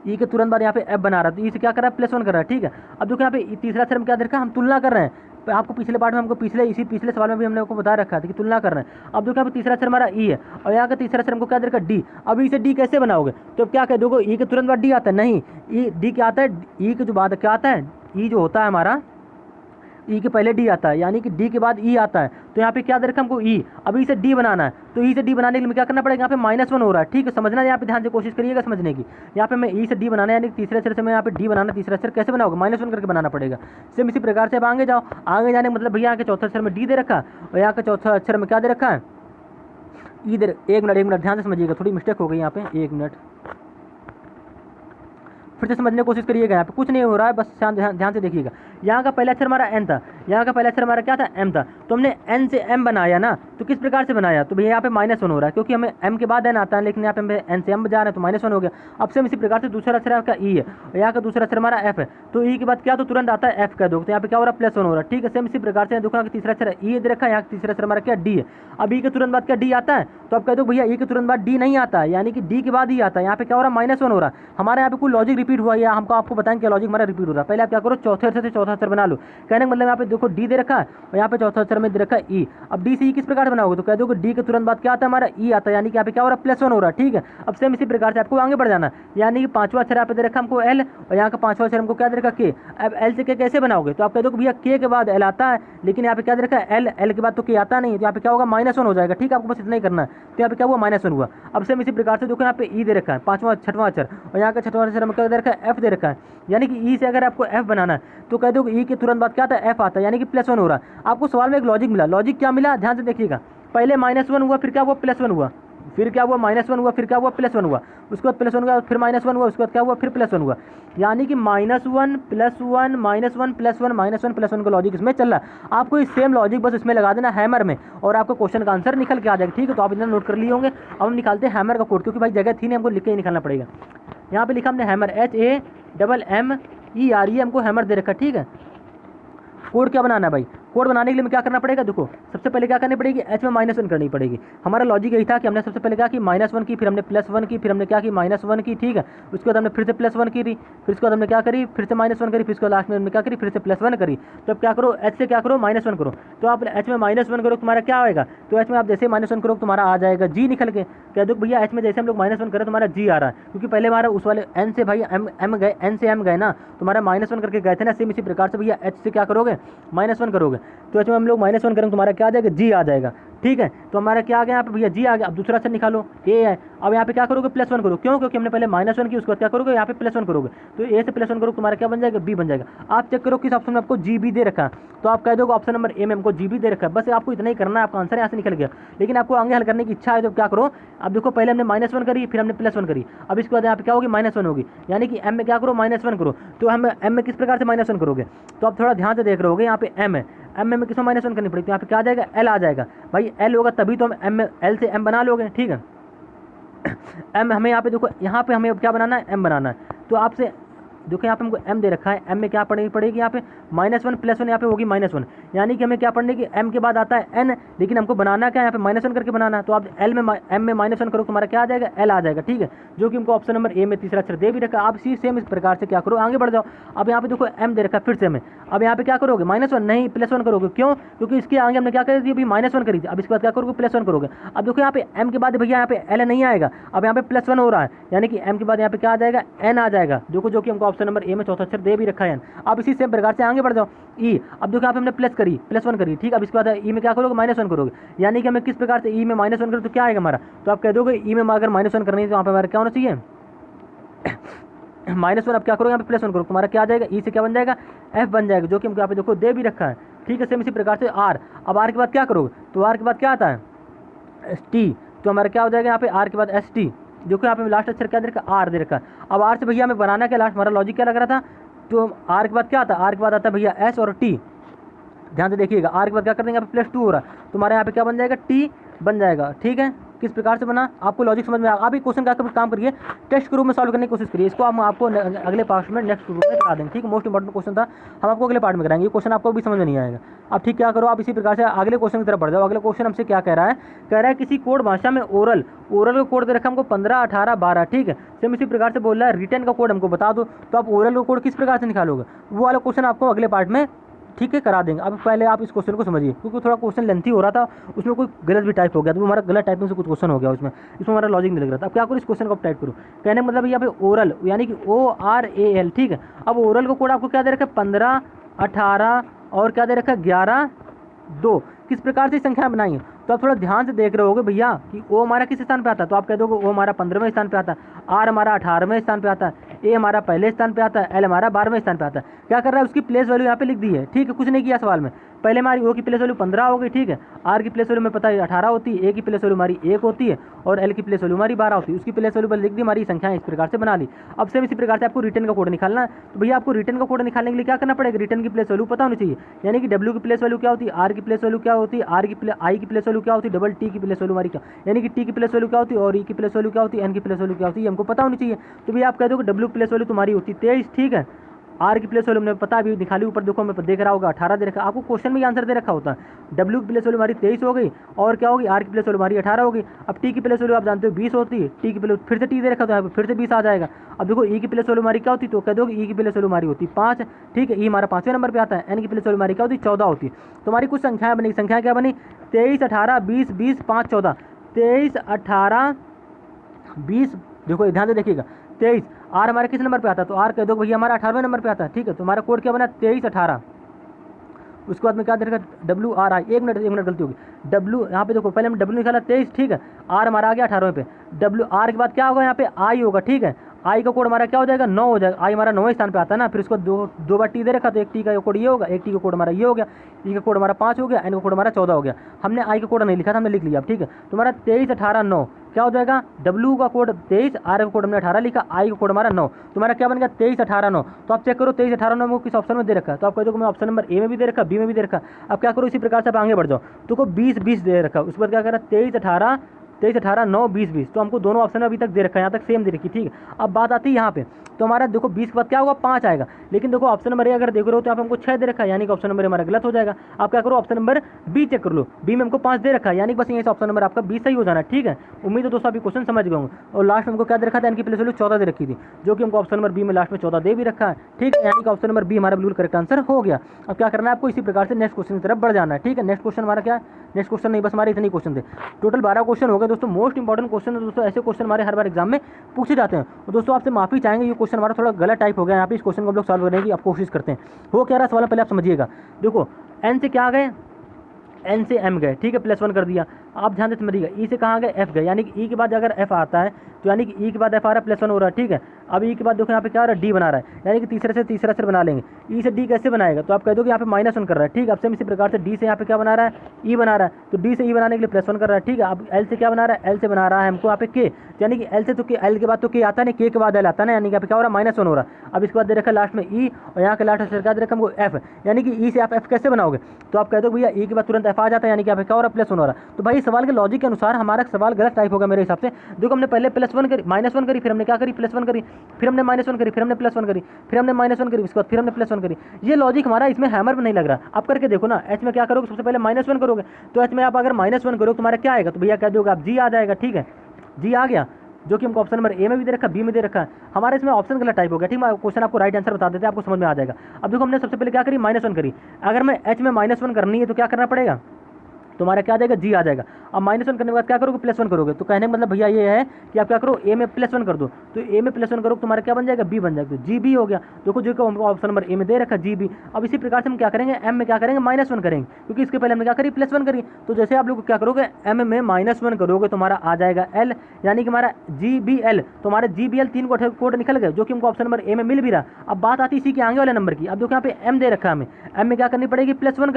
ई के तुरंत बाद यहाँ पे f बना रहा है, तो ई से क्या कर रहा है, +1 कर रहा है, ठीक है। अब देखो यहाँ पे तीसरा अक्षर में क्या देखा, हम तुलना कर रहे हैं। आपको पिछले पार्ट में हमको पिछले सवाल में भी हमने आपको बता रखा था कि तुलना कर रहे हैं। अब देखो यहाँ पे तीसरा अक्षर हमारा ई है और यहाँ का तीसरा अक्षर हमको क्या दे रखा, डी। अब ई से डी कैसे बनाओगे, तो अब क्या कह दोगे, ई के तुरंत बाद डी आता है, नहीं, ई डी क्या आता है, ई के जो बाद क्या आता है, ई जो होता है हमारा, ई के पहले डी आता है, यानी कि डी के बाद ई आता है। तो यहाँ पे क्या दे रखा हमको, ई। अब ई से डी बनाना है, तो ई से डी बनाने के लिए क्या करना पड़ेगा, यहाँ पे -1 हो रहा है, ठीक है। समझना यहाँ पे ध्यान से कोशिश करिएगा समझने की। यहाँ पे मैं ई से डी बनाना है, यानी तीसरे अक्षर से मैं यहाँ पे डी बनाना, तीसरा अक्षर कैसे बनाओगे, -1 करके बनाना पड़ेगा। सेम इसी प्रकार से अब आगे जाओ, आगे जाने का मतलब भैया यहाँ के चौथा अक्षर में डी दे रखा और यहाँ के चौथा अक्षर में क्या दे रखा है, ई दे। एक मिनट ध्यान से समझिएगा, थोड़ी मिस्टेक हो गई यहाँ पे, 1 मिनट फिर से समझने की कोशिश करिएगा। यहाँ पे कुछ नहीं हो रहा है, बस ध्यान से देखिएगा। यहाँ का पहला अक्षर हमारा n था, यहाँ का पहला अक्षर हमारा क्या था, m था। तो हमने n से m बनाया ना, तो किस प्रकार से बनाया, तो भैया यहाँ पे -1 हो रहा है, क्योंकि हमें m के बाद n आता है, लेकिन यहाँ पे हमें n से m जा रहे हैं तो -1 हो गया। अब से हम इसी प्रकार से दूसरा अक्षर आपका e है और यहाँ का दूसरा अक्षर हमारा f है, तो e के बाद क्या, तो तुरंत आता है f का दो, तो यहाँ पे क्या हो रहा है, +1 हो रहा है, ठीक है। सेम इसी प्रकार से देखो तीसरा अक्षर e दे रखा है, यहाँ तीसरा अक्षर हमारा क्या, d है। अब e के तुरंत बाद क्या d आता है, तो आप कह दो भैया e के तुरंत बाद d नहीं आता है, यानी कि d के बाद e आता है। यहाँ पे क्या हो रहा है, -1 हो रहा है। हमारे यहाँ पे कोई लॉजिक रिपीट हुआ है, हमको आपको बताएं क्या लॉजिक हमारा रिपीट हो रहा है। पहले आप क्या करो, चौथे अक्षर से चौथा अक्षर बना लो। कहने का मतलब यहाँ पे देखो डी दे रखा है और यहाँ पे चौथा अक्षर में दे रखा है ई। अब डी से ई किस प्रकार से बनाओगे, तो कह दो कि डी के तुरंत बाद क्या आता है, हमारा ई आता है, यानी कि यहाँ पे क्या हो रहा है, +1 हो रहा है, ठीक है। अब सेम इसी प्रकार से आपको आगे बढ़ जाना है, यानी कि पांचवा अक्षर यहाँ पे दे रखा हमको एल और यहाँ का पांचवा अक्षर हमको क्या दे रखा, के। अब एल से के कैसे बनाओगे, तो आप कह दो कि भैया के के बाद एल आता है, लेकिन यहाँ पे क्या दे रखा है, एल, एल के बाद तो के आता नहीं है, तो यहाँ पे क्या होगा, -1 हो जाएगा, ठीक है। आपको बस इतना ही करना है, तो यहाँ पे क्या हुआ, -1 हुआ। अब सेम इसी प्रकार से देखो यहाँ पे ई दे रखा है, पांचवा छठवां अक्षर और यहाँ का छठवां अक्षर में क्या दे रखा है, एफ दे रखा है, यानी कि ई से अगर आपको एफ बनाना है तो कह दो ई के तुरंत बाद क्या आता है, एफ आता है, यानी कि +1 हो रहा है। आपको सवाल में एक लॉजिक मिला, लॉजिक क्या मिला, ध्यान से देखिएगा। पहले -1 हुआ, फिर क्या हुआ, +1 हुआ, फिर क्या हुआ, -1 हुआ, फिर क्या हुआ, +1 हुआ, उसके बाद +1 हुआ, फिर -1 हुआ, उसके बाद क्या हुआ, फिर +1 हुआ, यानी कि -1 +1 -1 +1 -1 +1 का लॉजिक इसमें चल रहा है। आपको इस सेम लॉजिक बस इसमें लगा देना हैमर में और आपको क्वेश्चन का आंसर निकल के आ जाएगा, ठीक है। तो आप इतना नोट कर लिए होंगे। अब हम निकालते हैं हैमर का कोड, क्योंकि भाई जगह थी नहीं, हमको लिख के ही निकालना पड़ेगा। यहाँ पे लिखा हमने हैमर, HAMMER, हमको हैमर दे रखा, ठीक है। कोड क्या बनाना है भाई, कोड बनाने के लिए हमें क्या करना पड़ेगा, देखो सबसे पहले क्या करनी पड़ेगी, एच में -1 करनी पड़ेगी। हमारा लॉजिक यही था कि हमने सबसे पहले क्या की, -1 की, फिर हमने +1 की, फिर हमने क्या की, -1 की, ठीक है। उसके बाद हमने फिर से +1 की, फिर उसके बाद हमने क्या करी, फिर से -1 करी, फिर उसके लास्ट में हमने क्या करी, फिर से +1 करी। तो अब क्या करो, एच से क्या करो, -1 करो। तो आप एच में -1 करो, तुम्हारा क्या आएगा, तो एच में आप जैसे -1 करो तुम्हारा आ जाएगा जी निकल के। कह दो भैया एच में जैसे हम लोग -1 करें तुम्हारा जी आ रहा है, क्योंकि पहले हमारा उस वाले एन से भाई एम गए, एन से एम गए ना, तुम्हारा -1 करके गए थे ना। सेम इसी प्रकार से भैया एच से क्या करोगे, -1 करोगे, तो एच में हम लोग -1 करेंगे, तुम्हारा क्या आ जाएगा, जी आ जाएगा, ठीक है। तो हमारा क्या आ गया यहाँ पे भैया, जी आ गया। अब दूसरा अक्षर निकालो, ए है। अब यहाँ पे क्या करोगे, +1 करो, क्यों, क्योंकि हमने पहले -1 की, उसके बाद क्या करोगे, यहाँ पे +1 करोगे, तो ए से +1 करो, तुम्हारा क्या बन जाएगा, बी बन जाएगा। आप चेक करो किस ऑप्शन में आपको जी बी दे रखा है, तो आप कह दोगे ऑप्शन नंबर ए में हमको जी बी दे रखा है। बस आपको इतना ही करना है, आपका आंसर यहाँ से निकल गया। लेकिन आपको आगे हल करने की इच्छा है तो क्या करो, अब देखो पहले हमने -1 करी, फिर हमने +1 करी, अब इसके बाद यहाँ पे क्या होगी, -1 होगी, यानी कि एम में क्या करो, -1 करो। तो हम एम में किस प्रकार से -1 करोगे, तो आप थोड़ा ध्यान से देख रहे होगे, यहाँ पे एम है, एम में किसमें -1 करनी पड़ेगी, तो यहाँ पे क्या आ जाएगा, एल आ जाएगा। भाई एल होगा तभी तो हम एम में, एल से एम बना लोगे, ठीक है। एम हमें यहाँ पे देखो, यहाँ पे हमें क्या बनाना है, एम बनाना है। तो आपसे देखो यहाँ पे हमको एम दे रखा है, एम में क्या पड़ेगी यहाँ पे -1 +1, यहाँ पे होगी -1, यानी कि हमें क्या पढ़ने की, एम के बाद आता है एन, लेकिन हमको बनाना क्या है, यहाँ पे -1 करके बनाना है। तो आप एल में एम में -1 करो, तुम्हारा क्या आ जाएगा, एल आ जाएगा, ठीक है, जो कि हमको ऑप्शन नंबर ए में तीसरा अक्षर दे भी रखा है। आप इसी सेम इस प्रकार से क्या करो, आगे बढ़ जाओ। अब यहाँ पे देखो एम दे रखा है फिर से हमें, अब यहाँ पे क्या करोगे, -1 नहीं +1 करोगे, क्यों, क्योंकि इसके आगे हमने क्या करी थी, अभी -1 करी थी, अब इसके बाद क्या करोगे, +1 करोगे। अब देखो यहाँ पे एम के बाद भैया यहाँ पे एल नहीं आएगा, अब यहाँ पे +1 हो रहा है, यानी कि एम के बाद यहाँ पे क्या आ जाएगा, एन आ जाएगा, जो कि हमको ऑप्शन नंबर ए में चौथा अक्षर दे भी रखा है। अब इसी सेम प्रकार से आगे बढ़ जाओ, ई। अब देखो यहाँ पे हमने +1 करी, ठीक। अब इसके बाद ई में क्या करोगे, -1 करोगे, यानी कि हमें किस प्रकार से ई में -1 करोगे तो क्या आएगा हमारा, तो आप कह दोगे ई में अगर -1 करनी है तो यहाँ पे हमारा क्या होना चाहिए, -1। अब क्या करोगे, यहाँ पे +1 करो, तुम्हारा क्या आ जाएगा, ई से क्या बन जाएगा, एफ बन जाएगा, जो कि हमको यहाँ पे देखो दे भी रखा है, ठीक है। सेम इसी प्रकार से आर। अब आर के बाद क्या करोगे, तो आर के बाद क्या आता है, टी, तो हमारा क्या हो जाएगा यहाँ पे आर के बाद ST, जो कि यहाँ पे लास्ट अक्षर क्या दे रखा, आर दे रखा है। अब आर से भैया हमें बनाना क्या, लास्ट हमारा लॉजिक क्या लग रहा था, तो आर के बाद क्या आता है, आर के बाद आता है भैया एस और टी। ध्यान से देखिएगा, आर के बाद क्या कर देंगे, यहाँ पे +2 हो रहा है, तुम्हारे यहाँ पे क्या बन जाएगा, टी बन जाएगा, ठीक है। किस प्रकार से बना, आपको लॉजिक समझ में आ, आप एक क्वेश्चन का काम करिए, टेस्ट के रूप में सॉल्व करने की कोशिश करिए। इसको हम आपको अगले पार्ट में नेक्स्ट ग्रुप में करा देंगे, ठीक है। मोस्ट इंपॉर्टेंट क्वेश्चन था, हम आपको अगले पार्ट में कराएंगे। ये क्वेश्चन आपको भी समझ में नहीं आएगा। अब ठीक क्या करो, आप इसी प्रकार से अगले क्वेश्चन की तरफ बढ़ जाओ। अगले क्वेश्चन हमसे क्या कह रहा है किसी कोड भाषा में ओरल का कोड दे रखा हमको 15, 18, 12, ठीक है। सेम इसी प्रकार से बोल रहा है रिटर्न का कोड हमको बता दो, तो आप ओरल का कोड किस प्रकार से निकालोगे, वो वाला क्वेश्चन आपको अगले पार्ट में, ठीक है, करा देंगे। अब पहले आप इस क्वेश्चन को समझिए, क्योंकि थोड़ा क्वेश्चन लेंथी हो रहा था, उसमें कोई गलत भी टाइप हो गया, तो हमारा गलत टाइपिंग से कुछ क्वेश्चन हो गया उसमें हमारा लॉजिक नहीं लग रहा था। अब क्या करो, इस क्वेश्चन को आप टाइप करो। कहने का मतलब यहाँ पे ओरल यानी कि ORAL, ठीक है। अब ओरल का कोड आपको क्या दे रखा है 15, 18 और क्या दे रखा है 11, 2। किस प्रकार से संख्या बनाई है, तो आप थोड़ा ध्यान से देख रहे होगे भैया कि ओ हमारा किस स्थान पे आता है, तो आप कह दोगे ओ हमारा 15वें स्थान पे आता है, आर हमारा 18वें स्थान पे आता है, ए हमारा पहले स्थान पे आता है, एल हमारा 12वें स्थान पे आता है। क्या कर रहा है, उसकी प्लेस वैल्यू यहाँ पे लिख दी है, ठीक है, कुछ नहीं किया सवाल में। पहले हमारी ओ की प्लेस वैल्यू 15 हो गई, ठीक है। आर की प्लेस वैल्यू में पता है 18 होती है, ए की प्लेस वैल्यू हमारी 1 होती है और एल की प्लेस वैल्यू हमारी 12 होती है। उसकी प्लेस वैल्यू पर लिख दी, हमारी संख्या इस प्रकार से बना ली। अब सेम इसी प्रकार से आपको रिटर्न का कोड निकालना है, तो भैया आपको रिटर्न का कोड निकालने के लिए क्या करना पड़ेगा, रिटर्न की प्लेस वैल्यू पता होनी चाहिए। यानी कि डब्ल्यू की प्लेस वैल्यू क्या होती है, आर की प्लेस वैल्यू क्या होती है, आई की प्लेस वैल्यू क्या होती है, डबल टी की प्लेस वैल्यू हमारी क्या, यानी कि टी की प्लेस वैल्यू क्या होती है और ई की प्लेस वैल्यू क्या होती है, एन की प्लेस वैल्यू क्या होती है, हमको पता होनी चाहिए। तो भैया आप कह दो कि डब्ल्यू प्लेस वैल्यू तुम्हारी होती है 23, ठीक है। आर की प्लेस वैल्यू हमने पता अभी निकाली, ऊपर देखो हमें देख रहा होगा 18 दे रखा, आपको क्वेश्चन में आंसर दे रखा होता है। डब्ल्यू की प्लेस वैल्यू हमारी 23 हो गई और क्या होगी, आर की प्लेस वैल्यू हमारी 18 होगी। अब टी की प्लेस वैल्यू आप जानते हो 20 होती है, टी की प्लेस फिर से टी दे रखा, तो यहाँ पे फिर से 20 आ जाएगा। अब देखो ई की प्लेस वैल्यू हमारी क्या होती है, तो कह दो ई की प्लेस वैल्यू हमारी होती है 5, ठीक है। ई हमारा 5वें नंबर पे आता है। एन की प्लेस वैल्यू हमारी क्या होती है 14 होती है। तो हमारी कुछ संख्याएं बनी, संख्या क्या बनी 23, 18, 20, 20, 5, 14, 23, 18, 20, देखो ध्यान से देखिएगा 23। आर हमारे किस नंबर पे आता है, तो आर कह दो भैया हमारा 18वें नंबर पे आता है, ठीक है। तो हमारा कोड क्या बना 23, 18। उसके बाद में क्या देखा WRI, एक मिनट गलती होगी, डब्ल्यू यहाँ पे देखो पहले हम डब्ल्यू निकाला 23, ठीक है। आर हमारा आ गया 18वें पे, WR के बाद क्या होगा यहाँ पे आई होगा, ठीक है। आई का कोड हमारा क्या हो जाएगा 9 हो जाएगा, आई हमारा 9वें स्थान पे आता है ना। फिर उसको दो बार टी दे रखा, तो एक टी का कोड ये होगा, एक टी का कोड हमारा ये हो गया, ई का कोड हमारा 5 हो गया, एन का कोड हमारा 14 हो गया। हमने आई का कोड नहीं लिखा था, हमने लिख लिया, ठीक है। तो हमारा 23, 18, 9 क्या हो जाएगा, डब्ल्यू का कोड 23, आर का कोड हमने 18 लिखा, आई का कोड हमारा 9, तो हमारा क्या बन गया 23, 18, 9। तो आप चेक करो 23, 18, 9 किस ऑप्शन में दे रखा है, तो आप कह दो मैं ऑप्शन नंबर ए में भी दे रखा, बी में भी दे रखा। अब क्या करो इसी प्रकार से आप आगे बढ़ जाओ, तो को 20, 20 दे रखा, उसके बाद क्या करा 23, 18, 9, 20, 20। तो हमको दोनों ऑप्शन अभी तक दे रखा है, यहाँ तक सेम दे रखी, ठीक है। अब बात आती है यहाँ पे, तो हमारा देखो 20 के बाद क्या होगा 5 आएगा, लेकिन देखो ऑप्शन नंबर ए अगर देख रहे हो तो यहाँ पे हमको 6 दे रखा है, यानी कि ऑप्शन नंबर हमारा गलत हो जाएगा। आप क्या करो ऑप्शन नंबर बी चेक कर लो, बी में हमको 5 दे रखा है, यानी बस यहीं से ऑप्शन नंबर आपका बी सही हो जाना, ठीक है। उम्मीद है दोस्तों अभी क्वेश्चन समझ गए होंगे। और लास्ट में हमको क्या दे रखा था, इनकी प्लेस वैल्यू 14 दे रखी थी, जो कि हमको ऑप्शन नंबर बी में लास्ट में 14 दे भी रखा है, ठीक है। यानी कि ऑप्शन नंबर बी हमारा बिल्कुल करेक्ट आंसर हो गया। अब क्या करना है आपको, इसी प्रकार से नेक्स्ट क्वेश्चन की तरफ बढ़ जाना है, ठीक है। नेक्स्ट क्वेश्चन हमारा क्या है, नेक्स्ट क्वेश्चन नहीं, बस हमारे इतने क्वेश्चन थे, टोटल 12 क्वेश्चन हो गए दोस्तों। मोस्ट इंपॉर्टेंट क्वेश्चन है दोस्तों, ऐसे क्वेश्चन हमारे हर बार एग्जाम में पूछे जाते हैं। और दोस्तों आपसे माफी चाहेंगे, ये क्वेश्चन हमारा थोड़ा गलत टाइप हो गया, यहाँ पे इस क्वेश्चन को हम लोग सॉल्व करने की आप कोशिश करते हैं। हो क्या रहा सवाल पहले आप समझिएगा, देखो एन से क्या आ गए, एन से एम गए, ठीक है, +1 कर दिया। आप ध्यान से समझिएगा, ई से कहाँ गए एफ गए, यानी कि ई के बाद अगर एफ आता है तो यानी कि ई के बाद एफ आ रहा है +1 हो रहा है, ठीक है। अब ई के बाद देखो यहाँ पे क्या हो रहा है डी बना रहा है, यानी कि तीसरे से तीसरा अक्षर बना लेंगे। ई से डी कैसे बनाएगा, तो आप कह दो कि यहाँ पे -1 कर रहा है, ठीक है। अब सेम इसी प्रकार से डी से यहाँ पे क्या बना रहा है ई बना रहा है, तो डी से ई बनाने के लिए +1 कर रहा है, ठीक है। अब एल से क्या बना रहा है, एल से बना रहा है हमको यहाँ पे के, यानी कि एल से तो के, एल के बाद तो के आता नहीं, के बाद एल आता है ना, यानी कि यहाँ पे क्या हो रहा है -1 हो रहा है। अब इसके बाद दे रखा लास्ट में ई और यहाँ के लास्ट अक्षर क्या दे रखा हमको एफ, यानी कि ई से आप एफ कैसे बनाओगे, तो आप कह दो भैया ई के बाद तुरंत एफ आ जाता है, यानी कि यहाँ पे क्या हो रहा है +1 हो रहा है। तो भाई सवाल के लॉजिक के अनुसार हमारा सवाल गलत टाइप होगा मेरे हिसाब से। देखो हमने पहले +1 करी, -1 करी, फिर हमने क्या करी +1 करी, फिर हमने -1 करी, फिर हमने +1 करी, फिर हमने -1 करी, उसके बाद फिर हमने +1 करी। ये लॉजिक हमारा इसमें हैमर में नहीं लग रहा। आप करके देखो ना, एच में क्या करोगे, सबसे पहले -1 करोगे, तो एच में आप अगर -1 करोगे तो तुम्हारा क्या आएगा, तो भैया कह दोगे आप जी आ जाएगा, ठीक है, जी आ गया, जो कि हमको ऑप्शन नंबर ए में भी दे रखा, बी में दे रखा है। हमारे इसमें ऑप्शन गलत टाइप हो गया, ठीक है। क्वेश्चन आपको राइट आंसर बता देते हैं, आपको समझ में आ जाएगा। अब देखो हमने सबसे पहले क्या करी -1 करी, अगर मैं एच में -1 करनी है तो क्या करना पड़ेगा, तुम्हारा क्या आ जाएगा जी आ जाएगा। अब -1 करने के बाद क्या करोगे +1 करोगे, तो कहने का मतलब भैया ये है कि आप क्या करो ए में +1 कर दो, तो ए में +1 करो तुम्हारा क्या बन जाएगा बी बन जाएगा, तो जी बी हो गया। देखो जो हमको ऑप्शन नंबर ए में दे रखा जी बी। अब इसी प्रकार से हम क्या करेंगे एम में क्या करेंगे -1 करेंगे, क्योंकि इसके पहले हमने क्या करी +1 करी। तो जैसे आप लोग क्या करोगे एम में -1 करोगे तुम्हारा आ जाएगा एल, यानी कि हमारा जी बी एल, तो हमारे जी बी एल 3 कोड निकल गए, जो कि हमको ऑप्शन नंबर ए में मिल भी रहा। अब बात आती है इसी के आगे वाले नंबर की। अब देखो यहाँ पे एम दे रखा है हमें, एम में क्या करनी पड़ेगी +1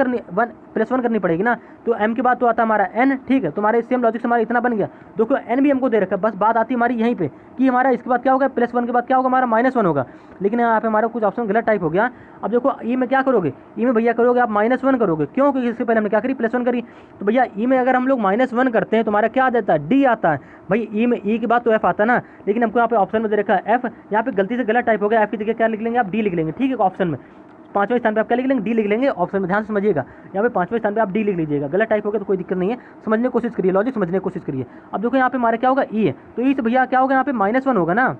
करनी पड़ेगी ना, तो एम के बाद तो आता है हमारा n, ठीक है। तो हमारे सेम लॉजिक से हमारा इतना बन गया। देखो n भी हमको दे रखा है, बस बात आती है हमारी यहीं पे कि हमारा इसके बाद क्या होगा, +1 के बाद क्या होगा, हमारा -1 होगा। लेकिन यहाँ पे हमारा कुछ ऑप्शन गलत टाइप हो गया। अब देखो ई में क्या करोगे, ई में भैया करोगे आप -1 करोगे, क्यों, क्योंकि इससे पहले हमने क्या करी, +1 करी। तो भैया ई में अगर हम लोग -1 करते हैं तो हमारा क्या आ जाता है, डी आता है। भाई ई में ई के बाद तो एफ आता है ना, लेकिन हमको यहाँ पे ऑप्शन में दे रखा है एफ। यहाँ पे गलती से गलत टाइप हो गया, एफ की जगह क्या लिख लेंगे आप, डी लिख लेंगे, ठीक है। ऑप्शन में 5वें स्थान पे आप क्या लिख लेंगे, डी लिख लेंगे ऑप्शन में, ध्यान से समझिएगा। यहाँ पे 5वें स्थान पे आप डी लिख लीजिएगा। गलत टाइप हो गया तो कोई दिक्कत नहीं है, समझने की कोशिश करिए, लॉजिक समझने की कोशिश करिए। अब देखो यहाँ पे हमारे क्या होगा, ई है, तो ई से भैया क्या होगा, यहाँ पे -1 होगा ना।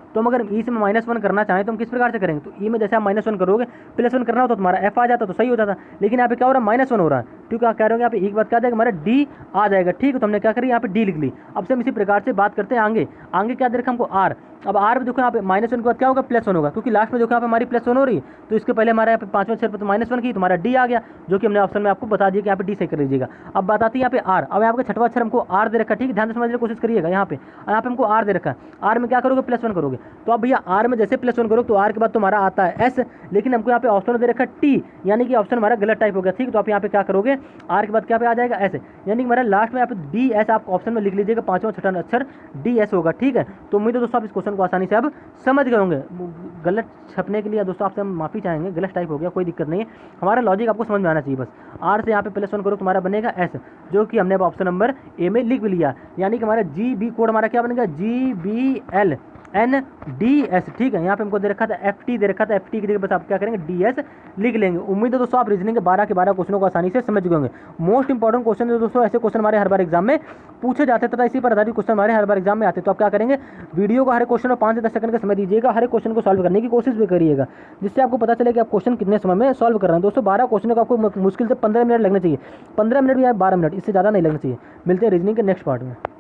तो हम अगर ई से -1 करना चाहें तो हम किस प्रकार से करेंगे, तो ई में जैसे आप -1 करोगे, +1 करना हो तो तुम्हारा एफ आ जाता तो सही हो जाता। लेकिन यहाँ पे क्या हो रहा है, -1 हो रहा है, क्योंकि आप कह रहे हो यहाँ पे ई के बाद क्या आ जाएगा, हमारा डी आ जाएगा, ठीक है। तो हमने क्या करी, यहाँ पे डी लिख ली। अब से हम इसी प्रकार से बात करते हैं आगे। आगे क्या दे रखा हमको, आर। अब आर में देखो यहाँ पे -1 के बाद क्या होगा, +1 होगा, क्योंकि लास्ट में देखो यहाँ पे हमारी +1 हो रही है। तो इसके पहले हमारे यहाँ पे 5वें अक्षर पर तो -1 की, तुम्हारा डी आ गया, जो कि हमने ऑप्शन में आपको बता दिया कि यहाँ पे डी सही कर लीजिएगा। अब बात आती है यहाँ पे आर। अब यहाँ पे 6वां अक्षर हमको आर दे रखा है, ठीक है, ध्यान से समझने की कोशिश करिएगा। यहाँ पे हमको आर दे रखा है, आर में क्या करोगे, +1 करोगे। तो अब भैया आर में जैसे +1 करोगे तो आर के बाद तुम्हारा आता है एस, लेकिन हमको यहाँ पे ऑप्शन दे रखा है टी, यानी कि ऑप्शन हमारा गलत टाइप हो गया, ठीक। तो आप यहाँ पे क्या करोगे, आर के बाद क्या पे आ जाएगा एस, यानी कि हमारा लास्ट में यहाँ पे डी एस आप ऑप्शन में लिख लीजिएगा, 5वां 6वां अक्षर डी एस होगा, ठीक है। तो उम्मीद है दोस्तों आप इस क्वेश्चन को आसानी से अब समझ गए होंगे। गलत छपने के लिए दोस्तों आपसे हम माफ़ी चाहेंगे, गलत टाइप हो गया, कोई दिक्कत नहीं है, हमारा लॉजिक आपको समझ में आना चाहिए बस। आर से यहाँ पे +1 करो तुम्हारा बनेगा एस, जो कि हमने अब ऑप्शन नंबर ए में लिख भी लिया, यानी कि हमारा GB कोड हमारा क्या बनेगा, GBLNDS, ठीक है। यहाँ पे हमको दे रखा था FT दे रखा था, FT की जगह बस आप क्या करेंगे, DS लिख लेंगे। उम्मीद है दोस्तों आप रीजनिंग के 12 के 12 क्वेश्चनों को आसानी से समझ गए होंगे। मोस्ट इंपॉर्टेंट क्वेश्चन है दोस्तों, ऐसे क्वेश्चन हमारे हर बार एग्जाम में पूछे जाते हैं तथा इसी पर आधारित क्वेश्चन हमारे हर बार एग्जाम में आते हैं। तो आप क्या करेंगे, वीडियो को हर क्वेश्चन में 5 से 10 सेकंड का समय दीजिएगा, हर क्वेश्चन को सॉल्व करने की कोशिश भी करिएगा, जिससे आपको पता चले कि आप क्वेश्चन कितने समय में सॉल्व कर रहे हैं। दोस्तों 12 क्वेश्चन को आपको मुश्किल से 15 मिनट लगने चाहिए, 15 मिनट या 12 मिनट, इससे ज़्यादा नहीं लगना चाहिए। मिलते हैं रीजनिंग के नेक्स्ट पार्ट में।